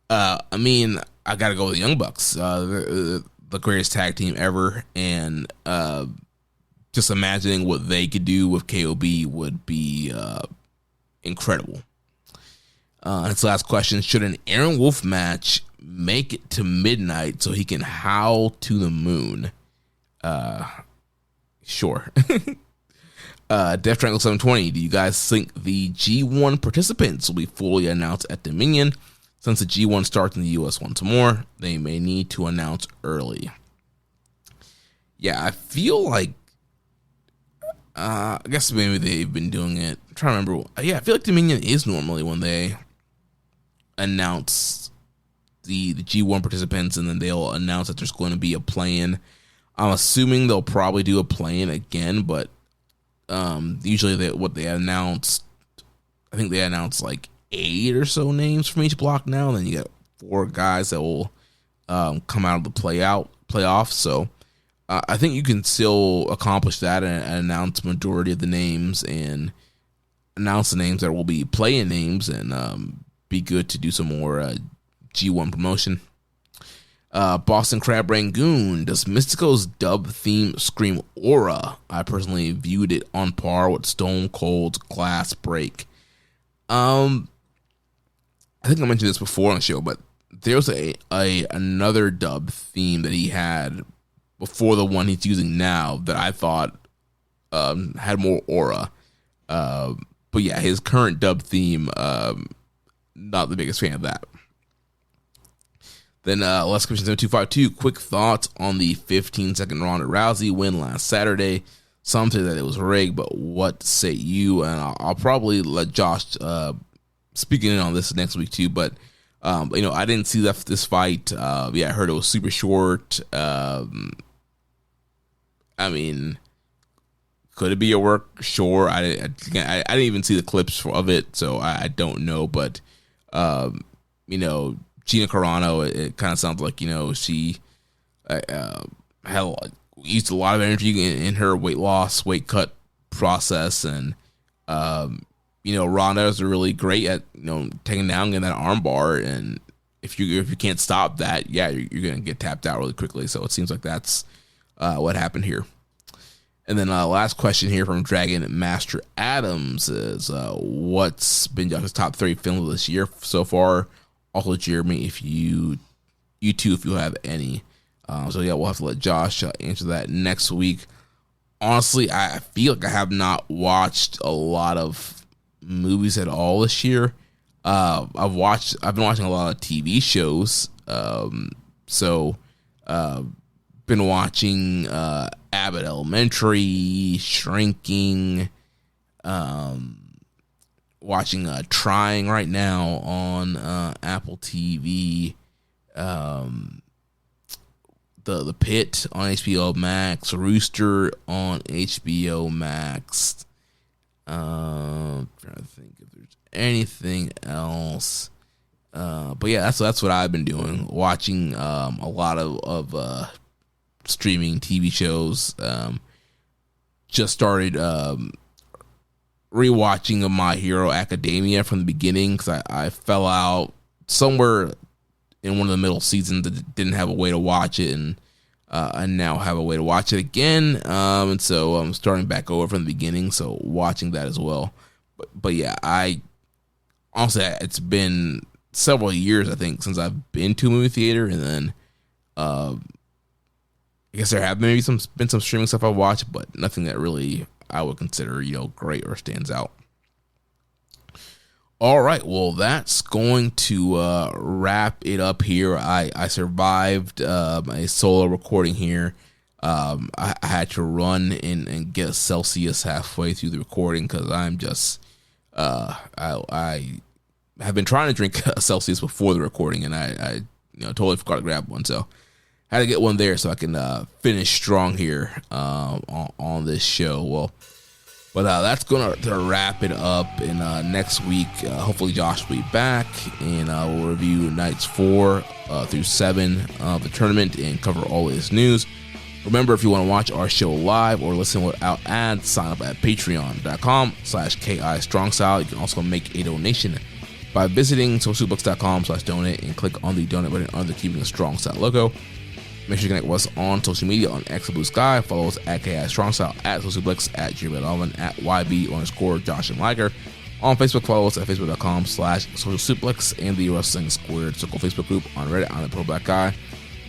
I mean, I gotta go with the Young Bucks. The greatest tag team ever, and just imagining what they could do with KOB would be incredible. Its last question: should an Aaron Wolf match make it to midnight so he can howl to the moon? Sure. Death Triangle 720, do you guys think the G1 participants will be fully announced at Dominion? Since the G1 starts in the US once more, they may need to announce early. Yeah, I feel like I guess maybe they've been doing it. I'm trying to remember. Yeah, I feel like Dominion is normally when they announce the G1 participants, and then they'll announce that there's going to be a play-in. I'm assuming they'll probably do a play-in again, but usually what they announced, I think they announced like 8 or so names from each block now, and then you got 4 guys that will come out of the playoff. So I think you can still accomplish that and announce majority of the names and announce the names that will be play-in names, and be good to do some more G1 promotion. Boston Crab Rangoon, does Mystico's dub theme scream aura? I personally viewed it on par with Stone Cold's Glass Break. I think I mentioned this before on the show, but there's another dub theme that he had before the one he's using now that I thought had more aura. But yeah, his current dub theme, not the biggest fan of that. Then Les Commission 7252, quick thoughts on the 15-second Ronda Rousey win last Saturday. Some say that it was rigged, but what say you? And I'll probably let Josh speak in on this next week too. But I didn't see this fight. I heard it was super short. I mean, could it be a work? Sure. I didn't even see the clips of it, so I don't know. But Gina Carano, it kind of sounds like, she used a lot of energy in her weight cut process. And, Ronda is really great at, taking down in that arm bar. And if you can't stop that, yeah, you're going to get tapped out really quickly. So it seems like that's what happened here. And then last question here from Dragon Master Adams is, what's been Josh's top 3 films this year so far? Also, Jeremy, if you have any. We'll have to let Josh answer that next week. Honestly, I feel like I have not watched a lot of movies at all this year. I've been watching a lot of TV shows. Been watching Abbott Elementary, Shrinking, watching Trying right now on Apple TV, the Pit on HBO Max, Rooster on HBO Max. Trying to think if there's anything else, but yeah, that's what I've been doing, watching a lot of streaming TV shows. Just started rewatching My Hero Academia from the beginning because I fell out somewhere in one of the middle seasons that didn't have a way to watch it, and I now have a way to watch it again. And so I'm starting back over from the beginning, so watching that as well. But yeah, honestly, it's been several years, I think, since I've been to a movie theater, and then I guess there have been some streaming stuff I've watched, but nothing that really I would consider, great or stands out. All right, well, that's going to wrap it up here. I survived a solo recording here. I had to run and get a Celsius halfway through the recording because I'm just I have been trying to drink a Celsius before the recording, and I totally forgot to grab one, so I had to get one there so I can finish strong here on this show. Well. But that's going to wrap it up. And next week, hopefully Josh will be back, and we'll review nights 4 through 7 of the tournament and cover all of this news. Remember, if you want to watch our show live or listen without ads, sign up at patreon.com/KIStrongstyle. You can also make a donation by visiting socialbooks.com/donate and click on the donate button under the Keeping It Strong Style logo. Make sure you connect with us on social media on X and Blue Sky. Follow us at KIStrongstyle, at Socialbooks, at Jeremy Donovan, at YB_Josh and Liger. On Facebook, follow us at facebook.com/socialsuplex and the Wrestling Squared Circle Facebook group. On Reddit, I'm the Pro Black Guy.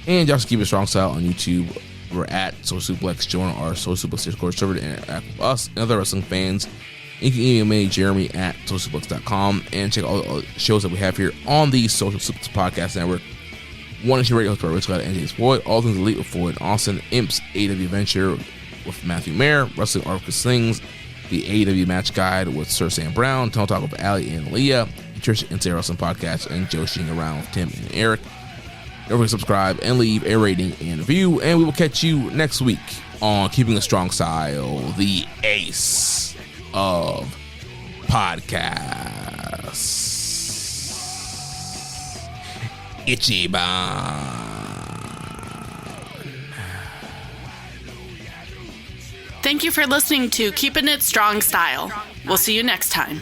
And Josh Keep It Strong Style on YouTube. We're at Social Suplex. Join our Social Suplex Discord server to interact with us and other wrestling fans. You can email me, Jeremy, at socialsuplex.com, and check out all the shows that we have here on the Social Suplex Podcast Network. One Issue Radio, hosted by Rich Scott and James Floyd. All Things Elite with Floyd Austin. Imps, AEW Venture with Matthew Mayer. Wrestling Arcus Slings. The AEW Match Guide with Sir Sam Brown. Tunnel Talk with Ali and Leah. Trish and Sarah Wrestling Podcast. And Joshing Around with Tim and Eric. Don't forget to subscribe and leave a rating and review. And we will catch you next week on Keeping a Strong Style, the ace of podcasts. Ichiban. Thank you for listening to Keepin' It Strong Style. We'll see you next time.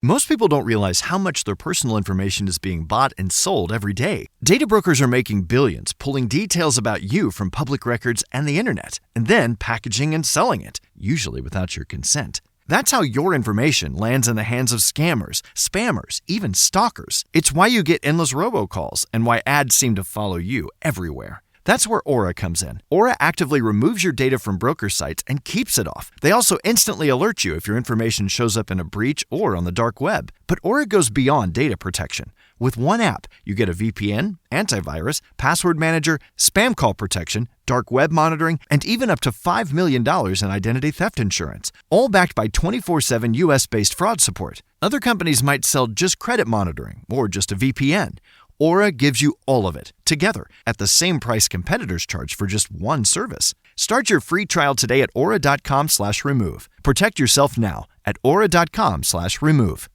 Most people don't realize how much their personal information is being bought and sold every day. Data brokers are making billions, pulling details about you from public records and the internet, and then packaging and selling it, usually without your consent. That's how your information lands in the hands of scammers, spammers, even stalkers. It's why you get endless robocalls and why ads seem to follow you everywhere. That's where Aura comes in. Aura actively removes your data from broker sites and keeps it off. They also instantly alert you if your information shows up in a breach or on the dark web. But Aura goes beyond data protection. With one app, you get a VPN, antivirus, password manager, spam call protection, dark web monitoring, and even up to $5 million in identity theft insurance. All backed by 24/7 US-based fraud support. Other companies might sell just credit monitoring or just a VPN. Aura gives you all of it, together, at the same price competitors charge for just one service. Start your free trial today at aura.com/remove. Protect yourself now at aura.com/remove.